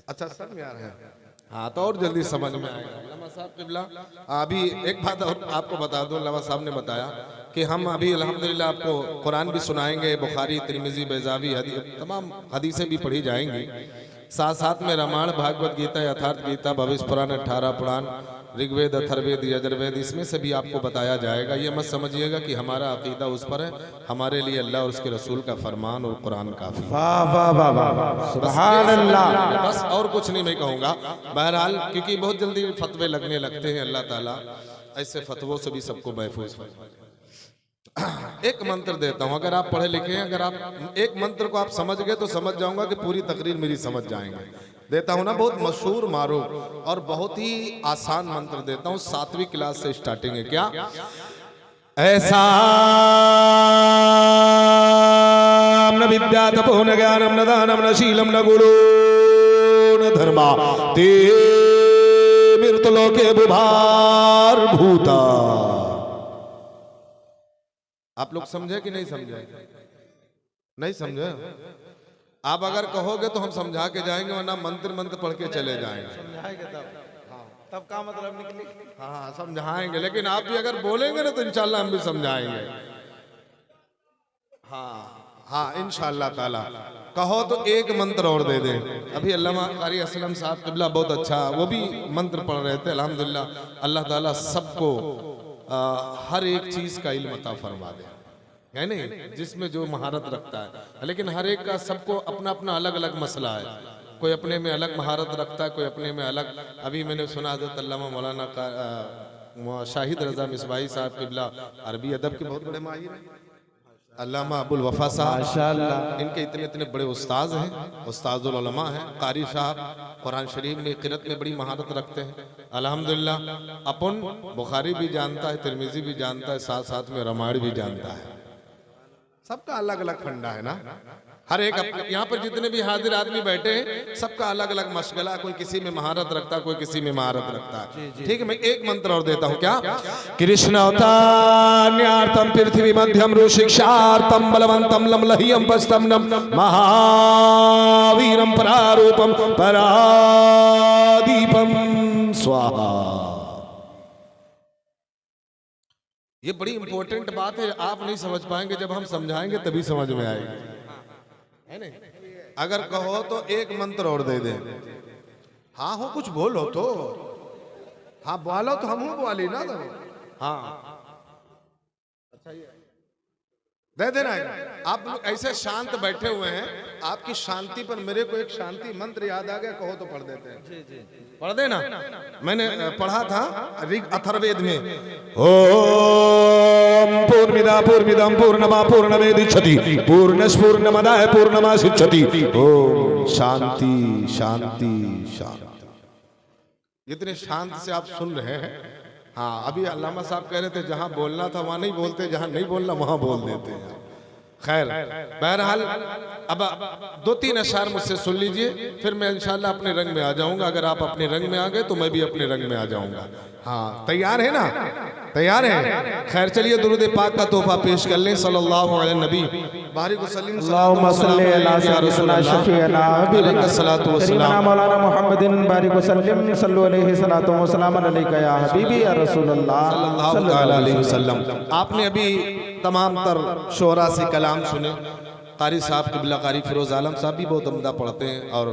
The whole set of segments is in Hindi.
अच्छा सब में आ रहे हैं। हाँ तो और जल्दी समझ में आएगा। अल्लामा साहब क़िबला अभी एक बात और आपको बता दूं, अल्लामा साहब ने बताया कि हम अभी अल्हम्दुलिल्लाह आपको कुरान भी सुनाएंगे, बुखारी, तिरमिज़ी, बैज़ावी, तमाम हदीसें भी पढ़ी जाएंगी। साथ साथ में रामायण, भागवत गीता, यथार्थ गीता, भविष्य पुराण, 18 पुराण, ऋग्वेद, अथर्वेद, यजुर्वेद, इसमें से भी आपको बताया जाएगा। ये मत समझिएगा कि हमारा अकीदा उस पर है, हमारे लिए अल्लाह और उसके रसूल का फरमान और कुरान काफी। वाह वाह वाह वाह, सुभान अल्लाह। बस और कुछ नहीं मैं कहूँगा। बहरहाल क्योंकि बहुत जल्दी फतवे लगने लगते हैं, अल्लाह ताला ऐसे फतवों से भी सबको महफूज फरमाए। एक मंत्र देता हूं, अगर आप पढ़े लिखे हैं, अगर आप एक मंत्र को आप समझ गए तो समझ जाऊंगा कि पूरी तकरीर मेरी समझ जाएंगे। देता हूं ना, बहुत मशहूर मारूफ और बहुत ही आसान मंत्र देता हूं। 7वीं क्लास से स्टार्टिंग है। क्या ऐसा न विद्या तपो न ज्ञानम न दानम न शीलम न गुरु न धर्मा ते मृतलोके बुभार भूता। आप लोग समझे कि नहीं समझे? नहीं समझे? आप अगर कहोगे तो हम समझा के जाएंगे, वरना मंत्र मंत्र पढ़ के चले जाएंगे। समझाएंगे तब का मतलब निकली। हाँ समझाएंगे, लेकिन आप भी अगर बोलेंगे ना तो इंशाल्लाह हम भी समझाएंगे। हाँ हाँ इंशाल्लाह ताला। कहो तो एक मंत्र और दे दें। अभी अल्लामा कारी असलम साहब क़िबला बहुत अच्छा वो भी मंत्र पढ़ रहे थे। अल्हम्दुलिल्लाह अल्लाह ताला सबको हर एक चीज का इल्म अता फरमा दे, है नहीं, जिसमें जो महारत रखता है। लेकिन हर एक का सबको अपना अपना अलग अलग मसला है। कोई अपने में अलग महारत रखता है, कोई अपने में अलग। अभी मैंने सुना हज़रत अल्लामा मौलाना का शाहिद रजा मिसबाही साहब क़िबला अरबी अदब के बहुत बड़े माहिर हैं। अल्लामा अबुल वफा साहब माशाअल्लाह, इनके इतने इतने बड़े उस्ताद हैं, उस्तादुल उलमा हैं। कारी साहब कुरान शरीफ में क़िरात में बड़ी महारत रखते हैं। अल्हम्दुलिल्लाह अपन बुखारी भी जानता है, तिरमिज़ी भी जानता है, साथ साथ में रामायण भी जानता है। सबका अलग अलग फंडा है ना। हर एक यहाँ पर जितने भी हाजिर आदमी बैठे हैं सबका अलग अलग मशगला, कोई किसी में महारत रखता है, कोई किसी में महारत रखता है। ठीक है, मैं एक मंत्र और देता हूँ। क्या कृष्ण अवतान्यार्थम पृथ्वी मध्यम रुशिक्षार्थम बलवंतम लमलहियम पस्तम महावीरम परारूपम परादीपम स्वाहा। ये बड़ी इंपॉर्टेंट बात है, आप नहीं समझ पाएंगे, जब हम समझाएंगे तभी समझ में आएगी, है नहीं? अगर कहो तो एक मंत्र और दे दे। हाँ हो कुछ बोलो तो, हाँ बोलो तो हम बोली ना तो। हाँ अच्छा ये दे देना है। आप लोग ऐसे शांत बैठे हुए हैं, आपकी शांति पर मेरे को एक शांति मंत्र याद आ गया, कहो तो पढ़ देते हैं। जी जी पढ़ देना। मैंने पढ़ा था ऋग अथर्वेद में, ओम पूर्णमिदा पूर्णमिदं पूर्णमा पूर्णमेदिच्छति पूर्णस् पूर्णमदाय पूर्णमासिच्छति ओम शांति शांति शांति। इतने शांत से आप सुन रहे हैं। हाँ अभी अल्लामा साहब कह रहे थे जहां बोलना था वहां नहीं बोलते, जहां नहीं बोलना वहां बोल देते हैं। खैर बहरहाल अब 2-3 अशार मुझसे सुन लीजिए, फिर मैं इंशाल्लाह अपने रंग में आ जाऊंगा। अगर आप अपने रंग में आ गए तो मैं भी अपने रंग में आ जाऊंगा। हाँ तैयार है ना? तैयार है? खैर चलिए दुरूद पाक का तोहफा पेश कर लें। सल्लल्लाहु अलैहि नबी बारिक वसल्लम अल्लाहुम्मा सल्ली अला सय्यिदिना शफीअना हबीबिना सल्लल्लाहु अलैहि मौलाना मुहम्मदिन बारिक वसल्लम सल्लु अलैहि सलातो व सलाम अलैका या हबीबी या रसूलल्लाह सल्लल्लाहु अलैहि वसल्लम। आपने अभी तमाम तर शोरा से कलाम सुने। कारी साहब क़िबला कारी फिरोज आलम साहब भी बहुत उम्दा पढ़ते हैं, और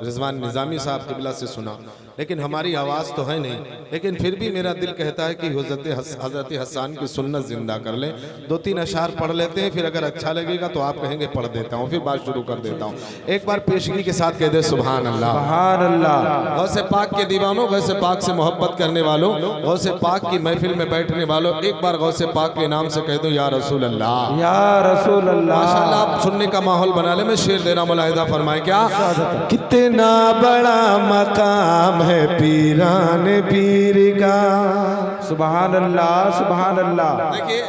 रिजवान निज़ामी साहब क़िबला से सुना, लेकिन हमारी आवाज़ तो है नहीं। लेकिन फिर भी मेरा दिल कहता है कि हज़रत हसन की सुन्नत जिंदा कर लें। 2-3 अशार पढ़ लेते हैं, फिर अगर अच्छा लगेगा तो आप कहेंगे पढ़ देता हूँ, फिर बात शुरू कर देता हूँ। एक बार पेशगी के साथ कह दे सुभान अल्लाह। सुभान अल्लाह। गौसे पाक के दीवानों, गौसे पाक से मोहब्बत करने वालों, गौसे पाक की महफिल में बैठने वालों, एक बार गौसे पाक के नाम से कह दो या रसूल अल्लाह, या रसूल अल्लाह। माशाअल्लाह आप सुनने का माहौल बना ले। मैं शेर दे रहा हूं, मुलाहिदा फरमाए। क्या कितना बड़ा मकाम है पीरान पीर का। सुभान अल्लाह सुभान अल्लाह। देखिए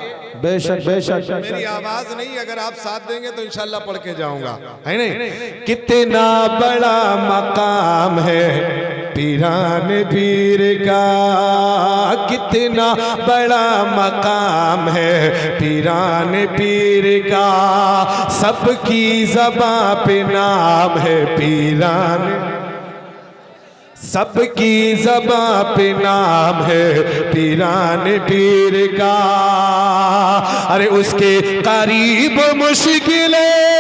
बेशक बेशक मेरी आवाज नहीं, अगर आप साथ देंगे तो इंशाल्लाह पढ़ के जाऊंगा, है नहीं? कितना बड़ा मकाम है पीरान पीर का, कितना बड़ा मकाम है पीरान पीर का, सबकी ज़बां पे नाम है पीरान। सबकी ज़बां पे नाम है पीरान पीर का, अरे उसके करीब मुश्किलें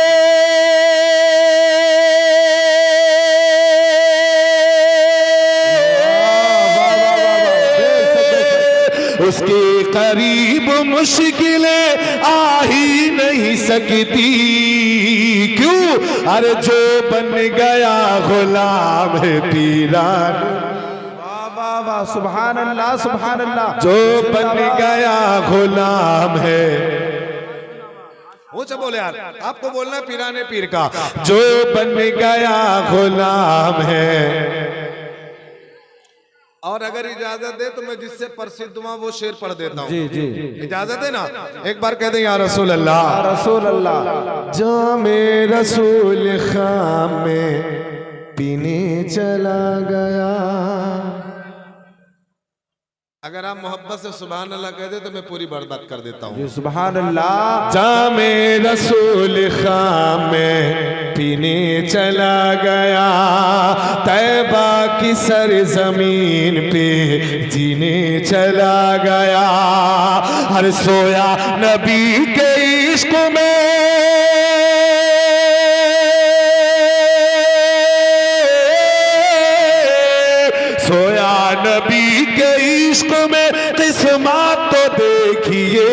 उसके करीब मुश्किलें आ ही नहीं सकती। क्यों? अरे जो बन गया गुलाम है पीरान, वाह वाह वाह, सुभान अल्लाह सुभान अल्लाह। जो बन गया गुलाम है, ऊंचा बोले यार, आपको बोलना है पीराने पीर का, जो बन गया गुलाम है। और अगर इजाजत दे तो मैं जिससे प्रसिद्ध हुआ वो शेर पढ़ देता हूँ। जी जी, इजाजत है ना? एक बार कह दें या रसूल अल्लाह, या रसूल अल्लाह। जामे रसूल खाम में पीने चला गया। अगर आप मोहब्बत से सुभान अल्लाह कह दे तो मैं पूरी बर्बाद कर देता हूँ। सुभान अल्लाह। जामे रसूल खाम में पीने चला गया, तैबा की सरजमीन पे जीने चला गया। हर सोया नबी के इश्क में, सोया नबी के इश्क में किस्मत तो देखिए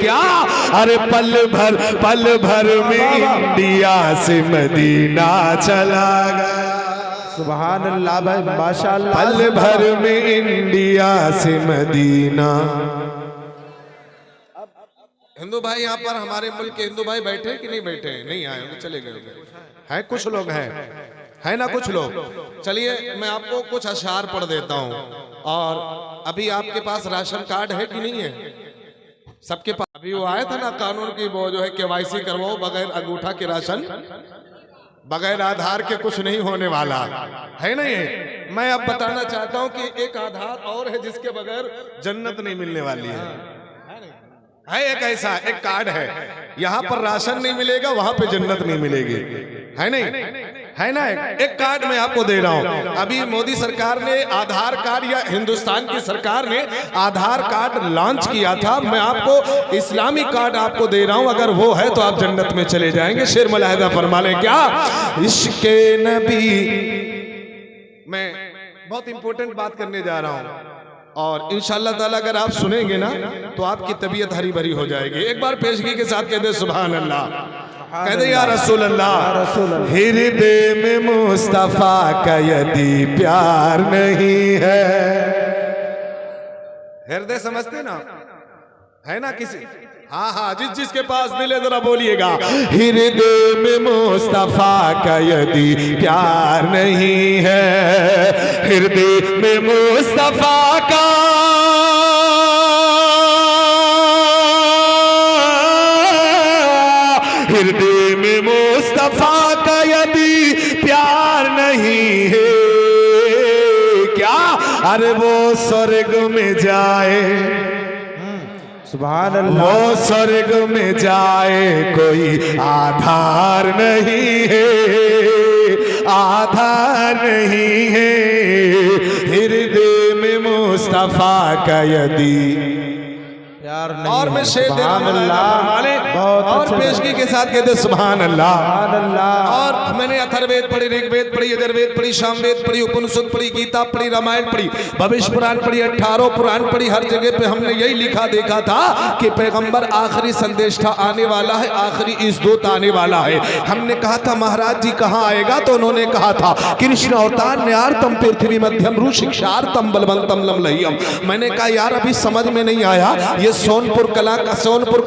क्या, अरे पल भर में इंडिया से मदीना चला गया। सुभान अल्लाह भाई, माशाअल्लाह। पल भर में इंडिया से मदीना। हिंदू भाई यहाँ पर हमारे मुल्क के हिंदू भाई बैठे कि नहीं बैठे? नहीं आए, चले गए हैं। कुछ लोग हैं, है ना कुछ लोग। चलिए मैं आपको कुछ अशआर पढ़ देता हूँ। और अभी आपके पास राशन कार्ड है कि नहीं है? सबके पास। अभी वो आया था ना कानून की, वो जो है केवाईसी करवाओ, बगैर अंगूठा के राशन, बगैर आधार के कुछ नहीं होने वाला है ना। ये मैं अब बताना चाहता हूँ कि एक आधार और है जिसके बगैर जन्नत नहीं मिलने वाली है एक ऐसा एक कार्ड है, यहाँ पर राशन नहीं मिलेगा, वहां पे जन्नत नहीं मिलेगी, है नहीं? है ना? एक कार्ड मैं आपको दे रहा हूं। अभी मोदी सरकार ने आधार कार्ड, या हिंदुस्तान की सरकार ने आधार कार्ड लॉन्च किया था। मैं आपको इस्लामी कार्ड आपको दे रहा हूं, अगर वो है तो आप जन्नत में चले जाएंगे। शेर मुलाहिदा फरमा लें क्या? इश्क़े नबी। मैं बहुत इंपॉर्टेंट बात करने जा रहा हूं, और इंशाअल्लाह ताला अगर आप सुनेंगे ना तो आपकी तबीयत हरी भरी हो जाएगी। एक बार पेशगी के साथ कह दे सुभान अल्लाह, कह दे या रसूल अल्लाह। हृदय में मुस्तफा का यदि प्यार नहीं है, हृदय समझते ना, है ना किसी? हाँ हाँ, जिसके पास दिल है जरा बोलिएगा। हृदय में मुस्तफा का यदि प्यार नहीं है, हृदय में मुस्तफा का हृदय में मुस्तफा का यदि प्यार नहीं है, क्या अरे वो स्वर्ग में जाए, सुभान अल्लाह, वो स्वर्ग में जाए कोई आधार नहीं है, आधार नहीं है। हृदय में मुस्तफा का यदि यार नहीं। और मैं शेर दे सुभान अल्लाह, बहुत और अच्छे पेशगी के साथ कहते सुभान अल्लाह। सुभान अल्लाह। और मैंने अथर्ववेद पढ़ी, ऋग्वेद पढ़ी, यजुर्वेद पढ़ी, सामवेद पढ़ी, उपनिषद पढ़ी, गीता पढ़ी, रामायण पढ़ी, भविष्य पुराण पढ़ी, 18 पुराण पढ़ी। हर जगह पे हमने यही लिखा देखा था कि पैगंबर आखिरी संदेष्टा आने वाला है, आखिरी इस दूत आने वाला है। हमने कहा था महाराज जी कहाँ आएगा, तो उन्होंने कहा था कृष्ण अवतार न्यारतम पृथ्वी मध्यम रु शिक्षार्थम बलवंतम लमलह्यम। मैंने कहा यार अभी समझ में नहीं आया, ये सोनपुर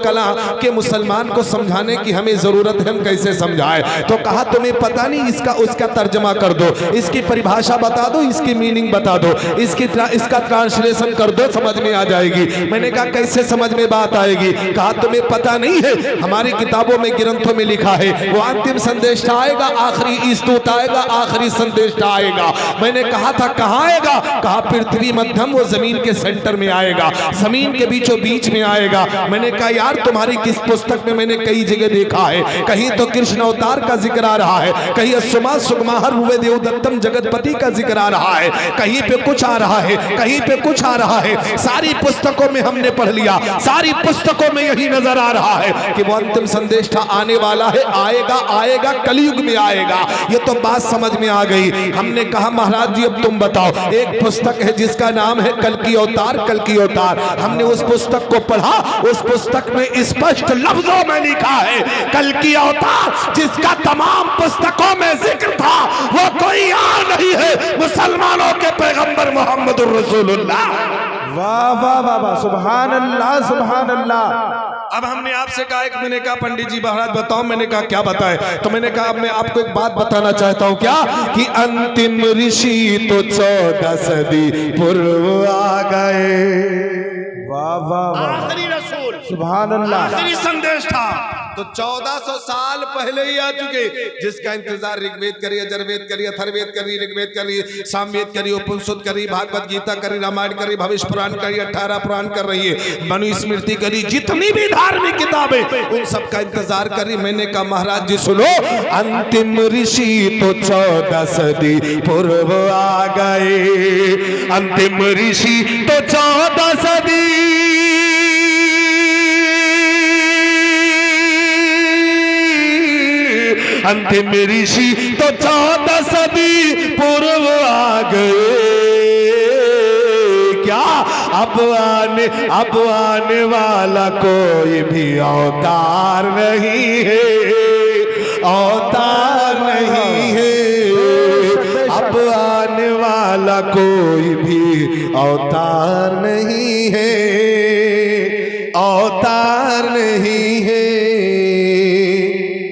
कला के मुसलमान को समझाने की हमें जरूरत है, हम कैसे समझाएं? तो कहा तुम्हें पता नहीं, इसका उसका तर्जमा कर दो, इसकी परिभाषा बता दो, इसकी मीनिंग बता दो, इसका ट्रांसलेशन कर दो, समझ में आ जाएगी। मैंने कहा कैसे समझ में बात आएगी? कहा तुम्हें पता नहीं है, हमारी किताबों में ग्रंथों में लिखा है वो अंतिम संदेश आएगा, आखिरी ईस्तूत आएगा, आखिरी संदेश आएगा। मैंने कहा था कहाँ आएगा? कहा पृथ्वी मध्यम, वो जमीन के सेंटर में आएगा, जमीन के बीचों बीच बीच में आएगा। मैंने कहा यार तुम्हारी किस पुस्तक में मैंने कई जगह देखा है, कहीं तो कृष्ण अवतार का जिक्र आ रहा है, कहीं असुमा सुगमाहर हुए देवदत्तम जगतपति का जिक्र आ रहा है, कहीं पे कुछ आ रहा है, कहीं पे कुछ आ रहा है। सारी पुस्तकों में हमने पढ़ लिया, सारी पुस्तकों में यही नजर आ रहा है कि वो अंतिम संदेष्टा आने वाला है, आएगा आएगा कलयुग में आएगा। ये तो बात समझ में आ गई। हमने कहा महाराज जी अब तुम बताओ, एक पुस्तक है जिसका नाम है कल की अवतार, कल की अवतार। हमने उस पुस्तक को पढ़ा, उस पुस्तक में स्पष्ट लफ्जों में लिखा है कल की अवतार जिसका तमाम पुस्तकों में जिक्र था वो कोई और नहीं है, मुसलमानों के पैगंबर मोहम्मद रसूलुल्लाह। वाह वाह वाह वाह, सुभान अल्लाह सुभान अल्लाह। अब हमने आपसे कहा, एक मैंने कहा पंडित जी महाराज बताओ, मैंने कहा क्या बताए, तो मैंने कहा अब मैं आपको एक बात बताना चाहता हूं। क्या कि अंतिम ऋषि तो 14 सदी पूर्व आ गए। वाह वाह वाह, आखिरी रसूल, सुभान अल्लाह, आखिरी संदेश था तो 1400 साल पहले ही आ चुके, जिसका इंतजार ऋग्वेद करिए, यजुर्वेद करिए, अथर्ववेद करिए, ऋग्वेद करिए, सामवेद करिए, उपनिषद करिए, भागवत गीता करिए, रामायण करिए, भविष्य पुराण करिए, 18 पुराण कर रही है, मनु स्मृति करिए, जितनी भी धार्मिक किताबें उन सब का इंतजार करिए। मैंने कहा महाराज जी सुनो, अंतिम ऋषि तो 14 सदी पूर्व आ गए, अंतिम ऋषि तो 14 सदी अंतिम ऋषि तो 14 सदी पूर्व आ गए। क्या अब आने वाला कोई भी अवतार नहीं है, अवतार नहीं है, अब आने वाला कोई भी अवतार नहीं है, अवतार नहीं है।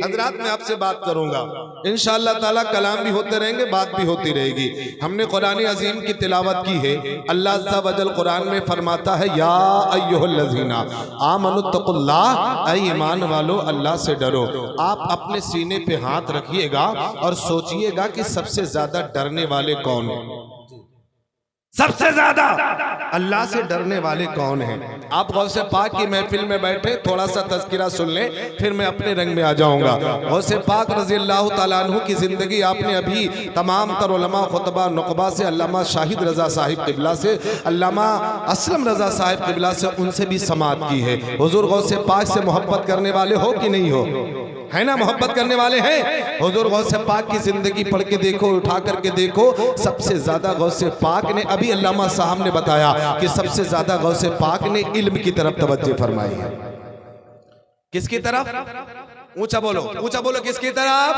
हजरात मैं आपसे बात करूंगा, इंशाअल्लाह ताला कलाम भी होते रहेंगे, बात भी होती रहेगी। हमने कुरान अजीम की तिलावत की है। अल्लाह अज़्ज़ा वजल कुरान में फरमाता है या अय्युहल्लज़ीना आमनुत्तकुल्लाह, ऐ ईमान वालो अल्लाह से डरो। आप अपने सीने पे हाथ रखिएगा और सोचिएगा कि सबसे ज्यादा डरने वाले कौन हैं, सबसे ज्यादा अल्लाह से डरने वाले कौन हैं। आप गौसे पाक की महफिल में बैठे, थोड़ा सा तज़किरा सुन लें, फिर मैं अपने रंग में आ जाऊंगा। गौसे पाक रज़ी अल्लाह ताला अन्हु की जिंदगी आपने अभी तमाम तर उलमा खुतबा नुकबा से, अल्लामा शाहिद रजा साहिब किबला से, अल्लामा असलम रजा साहिब किबला से, उनसे भी समात की है। हुजूर गौसे पाक से मोहब्बत करने वाले हो कि नहीं हो, है ना, मोहब्बत करने वाले हैं। हुजूर गौसे पाक की जिंदगी पढ़ के देखो, उठा करके देखो, सबसे ज्यादा गौसे पाक ने, अभी अल्लामा साहब ने बताया कि सबसे ज्यादा गौसे पाक ने इल्म की तरफ तवज्जो फरमाई है। किसकी तरफ, ऊंचा बोलो, ऊंचा बोलो, किसकी तरफ,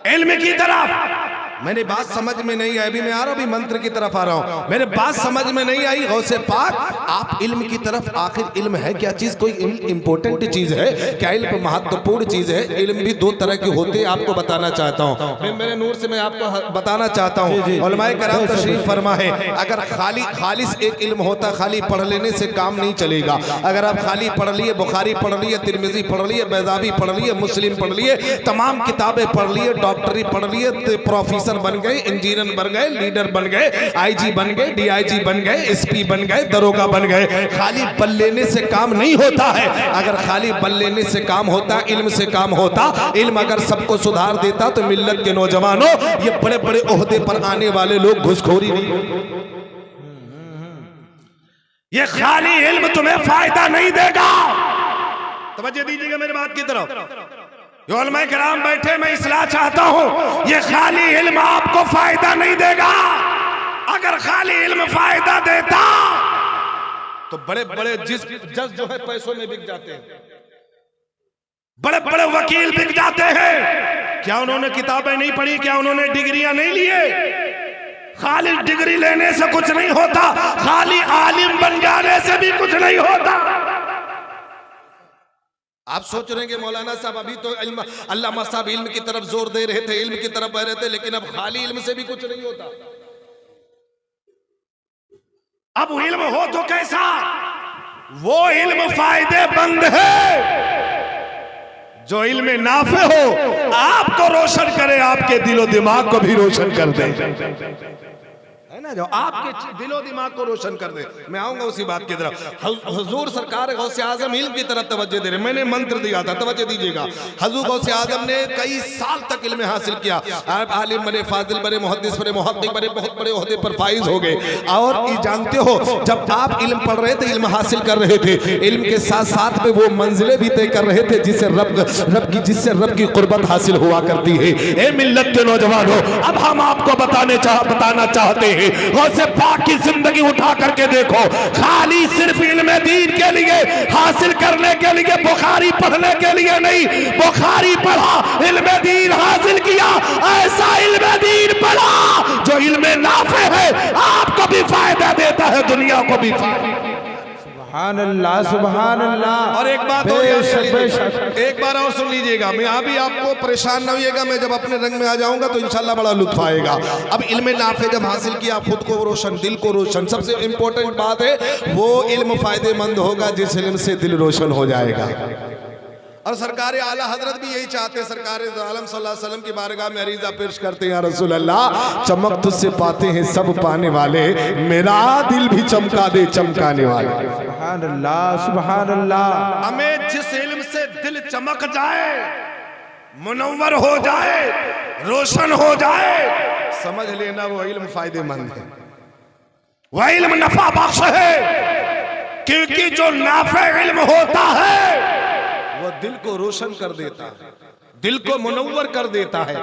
इल्म की तरफ। मैंने बात समझ में नहीं आई, अभी मैं आ रहा हूं, अभी मंत्र की तरफ आ रहा हूं, मेरे बात समझ में नहीं आई। गौसे पाक आप इल्म की तरफ, आखिर इल्म है क्या चीज, कोई इंपॉर्टेंट चीज है क्या, इल्म महत्वपूर्ण चीज है। इल्म भी दो तरह के होते हैं, आपको बताना चाहता हूं, मेरे नूर से मैं आपको बताना चाहता हूं। उलमाए कराम तशरीफ फरमा है, अगर खालिस एक इल्म होता, खाली पढ़ लेने से काम नहीं चलेगा। अगर आप खाली पढ़ लिए, बुखारी पढ़ लिए, तिरमिजी पढ़ लिए, बैज़ावी पढ़ लिए, मुस्लिम पढ़ लिए, तमाम किताबें पढ़ लिए, डॉक्टरी पढ़ लिए, प्रोफेसर बन गए, इंजीनियर बन गए, लीडर बन गए, आईजी बन गए, डीआईजी बन गए, एसपी बन गए, दरोगा बन गए, खाली बल लेने से काम नहीं होता है। अगर खाली बल लेने से काम होता, इल्म से काम होता, इल्म अगर सबको सुधार देता तो मिल्लत के नौजवानों, ये बड़े बड़े ओहदे पर आने वाले लोग घुसखोरी नहीं होते। ये खाली इल्म तुम्हें फायदा नहीं देगा, तवज्जो दीजिएगा मेरी बात की तरफ। जो उलमाए किराम बैठे, मैं इसलाह चाहता हूं, ये खाली इल्म आपको फायदा नहीं देगा। अगर खाली इल्म फायदा देता तो बड़े बड़े जज जो है पैसों में बिक जाते हैं, बड़े बड़े वकील बिक जाते हैं। क्या उन्होंने किताबें नहीं पढ़ी, क्या उन्होंने डिग्रियां नहीं लिए? खाली डिग्री लेने से कुछ नहीं होता, खाली आलिम बन जाने से भी कुछ नहीं होता। आप सोच रहे हैं कि मौलाना साहब अभी तो अल्लामा साहब इल्म की तरफ जोर दे रहे थे, इल्म की तरफ बह रहे थे, लेकिन अब खाली इल्म से भी कुछ नहीं होता। अब इल्म हो तो कैसा, वो इल्म फायदेमंद है जो इल्म नाफे हो, आपको रोशन करे, आपके दिलो दिमाग को भी रोशन कर दे। है ना, जो आपके दिलो दिमाग को रोशन कर दे। मैं आऊंगा उसी बात की तरफ। हुजूर सरकार गौसे आजम इल्म की तरफ तवज्जो दे रहे। मैंने मंत्र दिया था, तवज्जो दीजिएगा। हुजूर गौसे आजम ने कई साल तक इल्म हासिल किया। आप आलिम बने, फाजिल बने, मुहद्दिस बने, मुहक्किक बने, बहुत बड़े ओहदे पर फाइज हो गए। और ये जानते हो, जब आप इल्म पढ़ रहे थे, इल्म हासिल कर रहे थे, इल्म के साथ साथ में वो मंजिलें भी तय कर रहे थे जिससे रब की कुर्बत हासिल हुआ करती है। ए मिल्लत के नौजवानों, अब हम आपको बताना चाहते हैं, गौसे पाक की जिंदगी उठा करके देखो। खाली सिर्फ इल्म दीन के लिए हासिल करने के लिए, बुखारी पढ़ने के लिए नहीं, बुखारी पढ़ा, इल्म दीन हासिल किया, ऐसा इल्म दीन पढ़ा जो इल्म नाफे है, आपको भी फायदा देता है, दुनिया को भी फायदा। सुभान अल्लाह, सुभान अल्लाह। और एक बात और याद कीजिए, एक बार और सुन लीजिएगा। मैं अभी आपको परेशान न होइएगा, मैं जब अपने रंग में आ जाऊंगा तो इंशाल्लाह बड़ा लुत्फ आएगा। अब इल्म नाफे जब हासिल किया, खुद को रोशन, दिल को रोशन, सबसे इंपॉर्टेंट बात है वो इल्म फायदेमंद होगा जिस इल्म से दिल रोशन हो जाएगा। और सरकार आला हजरत भी यही चाहते हैं। सरकार आलम सल्लल्लाहु अलैहि वसल्लम की बारगाह में अरीजा पेश करते हैं, या रसूल अल्लाह, चमक तुझसे पाते हैं सब पाने वाले, मेरा दिल भी चमका दे चमकाने वाले। सुभान अल्लाह, सुभान अल्लाह। हमें जिस इल्म से दिल चमक जाए, मुनव्वर हो जाए, रोशन हो जाए, समझ लेना वो इल्म फायदेमंद है, वह इल्म नफा बख्श है। क्योंकि जो नाफे इल्म होता है वो दिल को रोशन कर देता है, दिल को मुनव्वर कर देता है,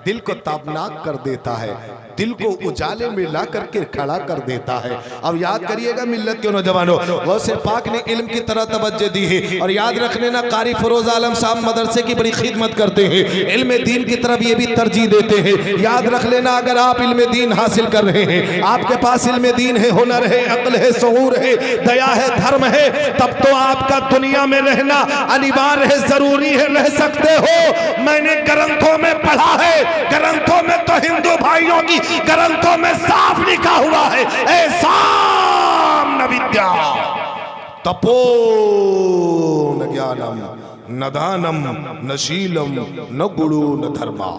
दिल को ताबनाक कर देता है, दिल को उजाले में ला करके खड़ा कर देता है। अब याद करिएगा मिल्लत के नौजवानों, गौसे पाक ने इल्म की तरह तवज्जो दी है। और याद रख लेना, कारी फरोज आलम साहब मदरसे की बड़ी खिदमत करते हैं, इल्म दीन की तरफ ये भी तरजीह देते हैं। याद रख लेना, अगर आप इल्म दीन हासिल कर रहे हैं, आपके पास इल्म दीन है, हुनर है, अक्ल है, शऊर है, दया है, धर्म है, तब तो आपका दुनिया में रहना अनिवार्य है, जरूरी है, रह सकते हो। मैंने ग्रंथों में पढ़ा है, ग्रंथों में तो हिंदू भाइयों की ग्रंथों में साफ लिखा हुआ है, ऐसाम न विद्या तपो न ज्ञानम न दानम न शीलम न गुरु न धर्मा।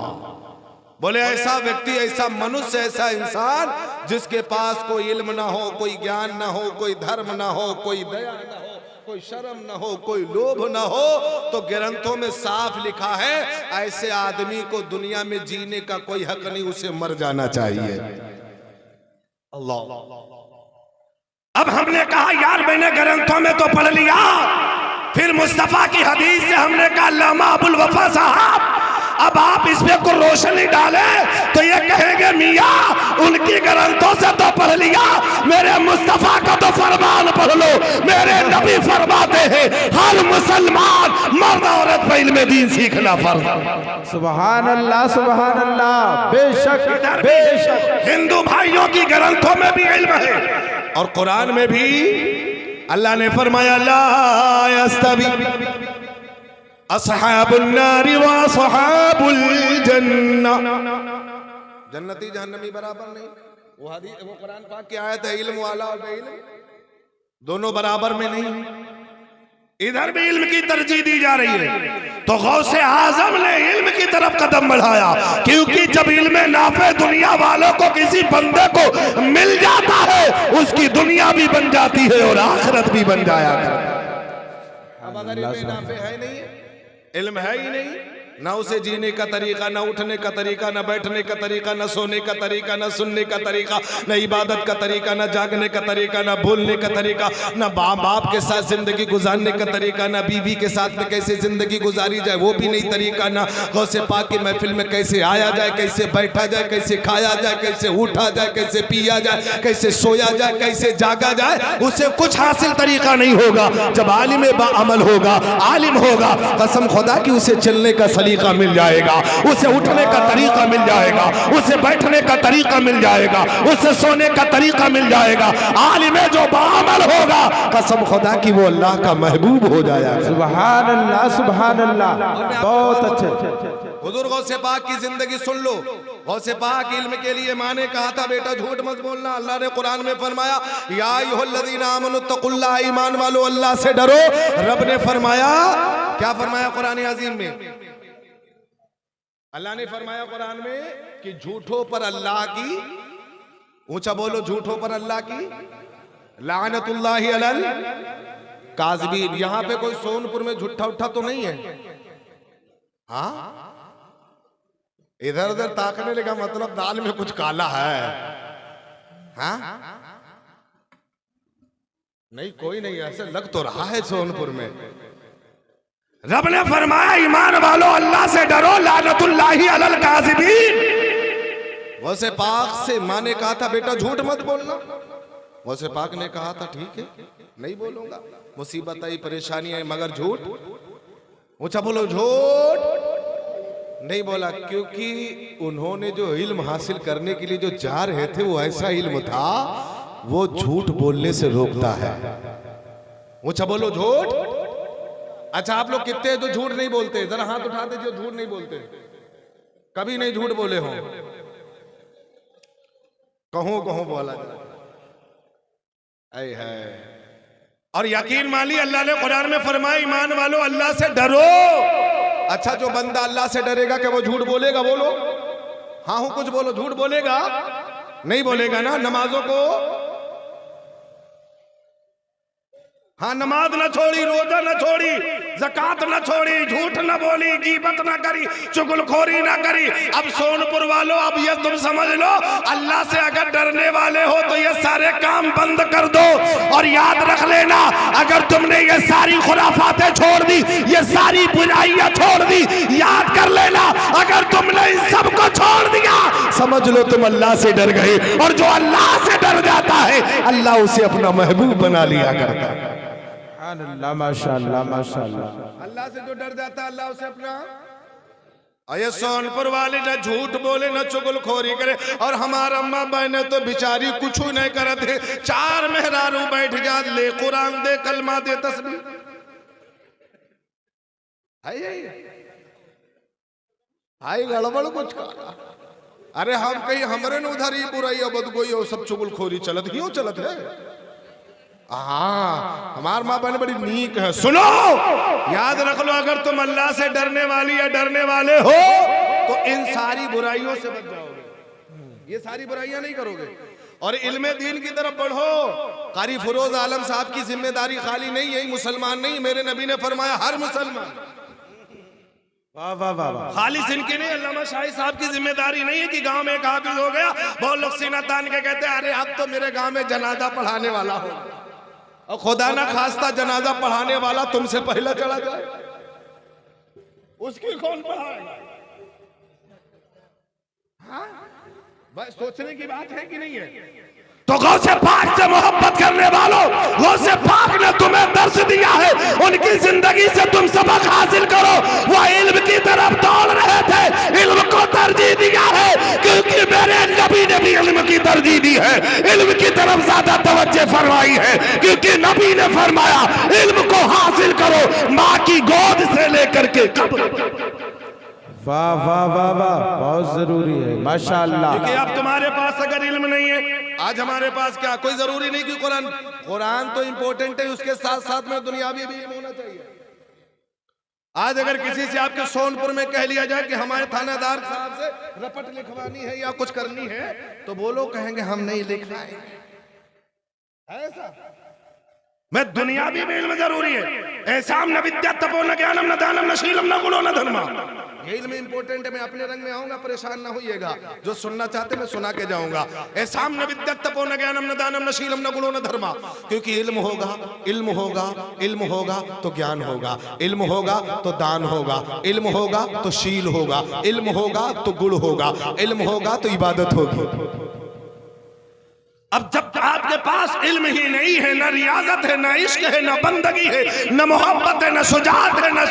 बोले ऐसा व्यक्ति, ऐसा मनुष्य, ऐसा इंसान जिसके पास कोई इल्म ना हो, कोई ज्ञान ना हो, कोई धर्म ना हो, कोई दया ना हो, कोई शर्म ना हो, कोई लोभ ना हो, तो ग्रंथों में साफ लिखा है ऐसे आदमी को दुनिया में जीने का कोई हक नहीं, उसे मर जाना चाहिए। अल्लाह। अब हमने कहा यार मैंने ग्रंथों में तो पढ़ लिया, फिर मुस्तफा की हदीस से हमने कहा अल्लामा अबुल वफा साहब, अब आप इस पे को रोशनी डाले तो ये कहेंगे मियाँ उनकी ग्रंथों से तो पढ़ लिया, मेरे मुस्तफा का तो फरमान पढ़ लो। मेरे नबी फरमाते हैं हर मुसलमान मर्द औरत पर इल्म दीन सीखना फर्ज। सुभान अल्लाह, सुभान अल्लाह। बेशक बेशक हिंदू भाइयों की ग्रंथों में भी इल्म है, और कुरान में भी अल्लाह ने फरमाया ला यस्तवी अस्हाबुन नारी व अस्हाबुल जन्ना, जन्नती जहन्नमी बराबर नहीं। वो कुरान पाक की आयत है, इल्म वाला और बेइल्म दोनों बराबर में नहीं। इधर भी इल्म की तरजीह दी जा रही है, तो गौसे आजम ने इल्म की तरफ कदम बढ़ाया, क्योंकि जब इल्म नाफे दुनिया वालों को किसी बंदे को मिल जाता है, उसकी दुनिया भी बन जाती है और आखिरत भी बन जाया करती है। अब अगर इल्म नाफे है नहीं, इल्म है ही नहीं, ना उसे जीने का तरीका, ना उठने का तरीका, ना बैठने का तरीका, ना सोने का तरीका, ना सुनने का तरीका, ना इबादत का तरीका, ना जागने का तरीका, ना बोलने का तरीका, ना बाप के साथ जिंदगी गुजारने का तरीका, ना बीवी के साथ में कैसे जिंदगी गुजारी जाए वो भी नहीं तरीका, ना गौसे पाक की महफिल में कैसे आया जाए, कैसे बैठा जाए, कैसे खाया जाए, कैसे उठा जाए, कैसे पिया जाए, कैसे सोया जाए, कैसे जागा जाए, उसे कुछ हासिल तरीका नहीं होगा। जब आलिम बाअमल होगा, आलिम होगा, कसम खुदा की उसे चलने का तरीका मिल जाएगा, उसे उठने का तरीका मिल जाएगा, उसे बैठने का तरीका मिल जाएगा, उसे सोने का तरीका मिल जाएगा। आलिम जो बाअमल होगा, कसम खुदा की वो अल्लाह का महबूब हो जाएगा। सुभान अल्लाह, सुभान अल्लाह। बहुत अच्छे। हुजूर गौसे पाक की जिंदगी सुन लो। गौसे पाक इल्म के लिए माँ ने कहा था बेटा झूठ मत बोलना। अल्लाह ने कुरान में फरमाया या अय्युहल्लज़ीना आमनुत्तकुल्लाह, ईमान वालो अल्लाह से डरो। रब ने फरमाया, क्या फरमाया कुरान अजीम में? अल्लाह ने फरमाया कुरान में कि झूठों पर अल्लाह की ऊंचा बोलो झूठों पर अल्लाह की लानतुल्लाहि अलल काज़िबीन। यहां पे कोई सोनपुर में झूठा उठा तो नहीं है? हाँ, इधर उधर ताकने लगा मतलब दाल में कुछ काला है। हाँ, नहीं कोई नहीं, ऐसे लग तो रहा है सोनपुर में। रब ने फरमाया ईमान वालो अल्लाह से डरो, लानतुल्लाहि अलल काज़िबीन। वैसे पाक से माँ ने कहा था बेटा झूठ मत बोलना, वैसे पाक ने कहा था ठीक है नहीं बोलूंगा, मुसीबत आई परेशानी आई मगर झूठ। ऊंचा बोलो झूठ नहीं बोला, क्योंकि उन्होंने जो इल्म हासिल करने के लिए जो जा रहे थे वो ऐसा इल्म था वो झूठ बोलने से रोकता है। ऊंचा बोलो झूठ। अच्छा आप लोग कितने जो झूठ नहीं बोलते, जरा हाथ उठा दे जो झूठ नहीं बोलते, कभी नहीं झूठ बोले हो। कहो कहो बोला ऐ है। और यकीन मानी अल्लाह ने कुरान में फरमाया ईमान वालो अल्लाह से डरो। अच्छा जो बंदा अल्लाह से डरेगा क्या वो झूठ बोलेगा? बोलो हाँ हूं कुछ बोलो, झूठ बोलेगा? नहीं बोलेगा ना। नमाजों को हाँ नमाज न छोड़ी, रोजा न छोड़ी, ज़कात न छोड़ी, झूठ न बोली, गीबत न करी, चुगलखोरी न करी। अब सोनपुर वालों अब ये तुम समझ लो, अल्लाह से अगर डरने वाले हो तो ये सारे काम बंद कर दो। और याद रख लेना अगर तुमने ये सारी खुराफातें छोड़ दी, ये सारी बुराइयां छोड़ दी, याद कर लेना अगर तुमने इन सबको छोड़ दिया समझ लो तुम अल्लाह से डर गए। और जो अल्लाह से डर जाता है अल्लाह उसे अपना महबूब बना लिया करता है। अल्लाह माशाअल्लाह माशाअल्लाह। अल्लाह से जो डर जाता है अल्लाह उसे अपना। अये सोनपुर वाले न झूठ बोले न चुगलखोरी करे। और हमारा अम्मा बहने तो बिचारी कुछ नहीं करते, चार मेहरारू बैठ जा, ले कुरान दे, कलमा दे, तस्बीह। हाय गड़बड़ कुछ का। अरे हम कहीं हमरे न उधर ही बुराई बदगोई और सब चुगलखोरी चलत क्यों चलत है? हाँ हमार माँ बहन बड़ी नीक है। सुनो याद रख लो अगर तुम अल्लाह से डरने वाली या डरने वाले हो तो इन सारी बुराइयों से बच जाओगे, ये सारी बुराइयां नहीं करोगे। और इल्मे दीन की तरफ बढ़ो। कारी फिरोज आलम साहब की जिम्मेदारी खाली नहीं है मुसलमान नहीं, मेरे नबी ने फरमाया हर मुसलमान। वाह वाह वाह वाह। खालिस इनकी नहीं, अल्लामा शाही साहब की जिम्मेदारी नहीं है कि गांव में एक हाफिज हो गया, बहुत लोग सीना तान के कहते हैं अरे अब तो मेरे गांव में जनाजा पढ़ाने वाला हो, और खुदा ना खास्ता जनाजा पढ़ाने वाला तुमसे पहले चला जाए, उसकी कौन पढ़ाएगा? हाँ बस सोचने की बात है कि नहीं है? तो गौसे पाक से मोहब्बत करने वालों, गौसे पाक ने तुम्हें दर्श दिया है, उनकी जिंदगी से तुम सबक हासिल करो। वो इल्म की तरफ दौड़ रहे थे, इल्म को तरजीह दिया है, क्योंकि मेरे नबी ने भी इल्म की तरजीह दी है, इल्म की तरफ ज्यादा तवज्जो फरमाई है, क्योंकि नबी ने फरमाया इल्म को हासिल करो माँ की गोद से लेकर के कब्र। वाह वाह वाह वाह, बहुत जरूरी है माशाअल्लाह। क्योंकि अब तुम्हारे पास अगर इल्म नहीं है, आज हमारे पास क्या कोई जरूरी नहीं कि कुरान तो इंपॉर्टेंट है, उसके साथ साथ में दुनियावी भी इल्म होना चाहिए। आज अगर किसी से आपके सोनपुर में कह लिया जाए कि हमारे थानेदार साहब से रपट लिखवानी है या कुछ करनी है, तो वो लोग कहेंगे हम नहीं लिखवाएंगे। ऐसा मैं दुनियावी भी इल्म जरूरी है। ऐसा न विद्या तपो न ज्ञानम न दानम न शीलम न गुणो न धर्मा। ये इल्म इंपॉर्टेंट है। मैं अपने रंग में आऊंगा, परेशान ना होइएगा, जो सुनना चाहते मैं सुना के जाऊंगा। ऐसा न विद्या तपो न ज्ञानम न दानम न शीलम न गुणो न धर्मा। क्योंकि इल्म होगा, इल्म होगा, इल्म होगा तो ज्ञान होगा, इल्म होगा तो दान होगा, इल्म होगा तो शील होगा, इल्म होगा तो गुण होगा, इल्म होगा तो इबादत होगी। अब जब आपके पास इल्म ही नहीं है, न रियाजत है, न इश्क है, न बंदगी है, न मोहब्बत है, न शुजात है, न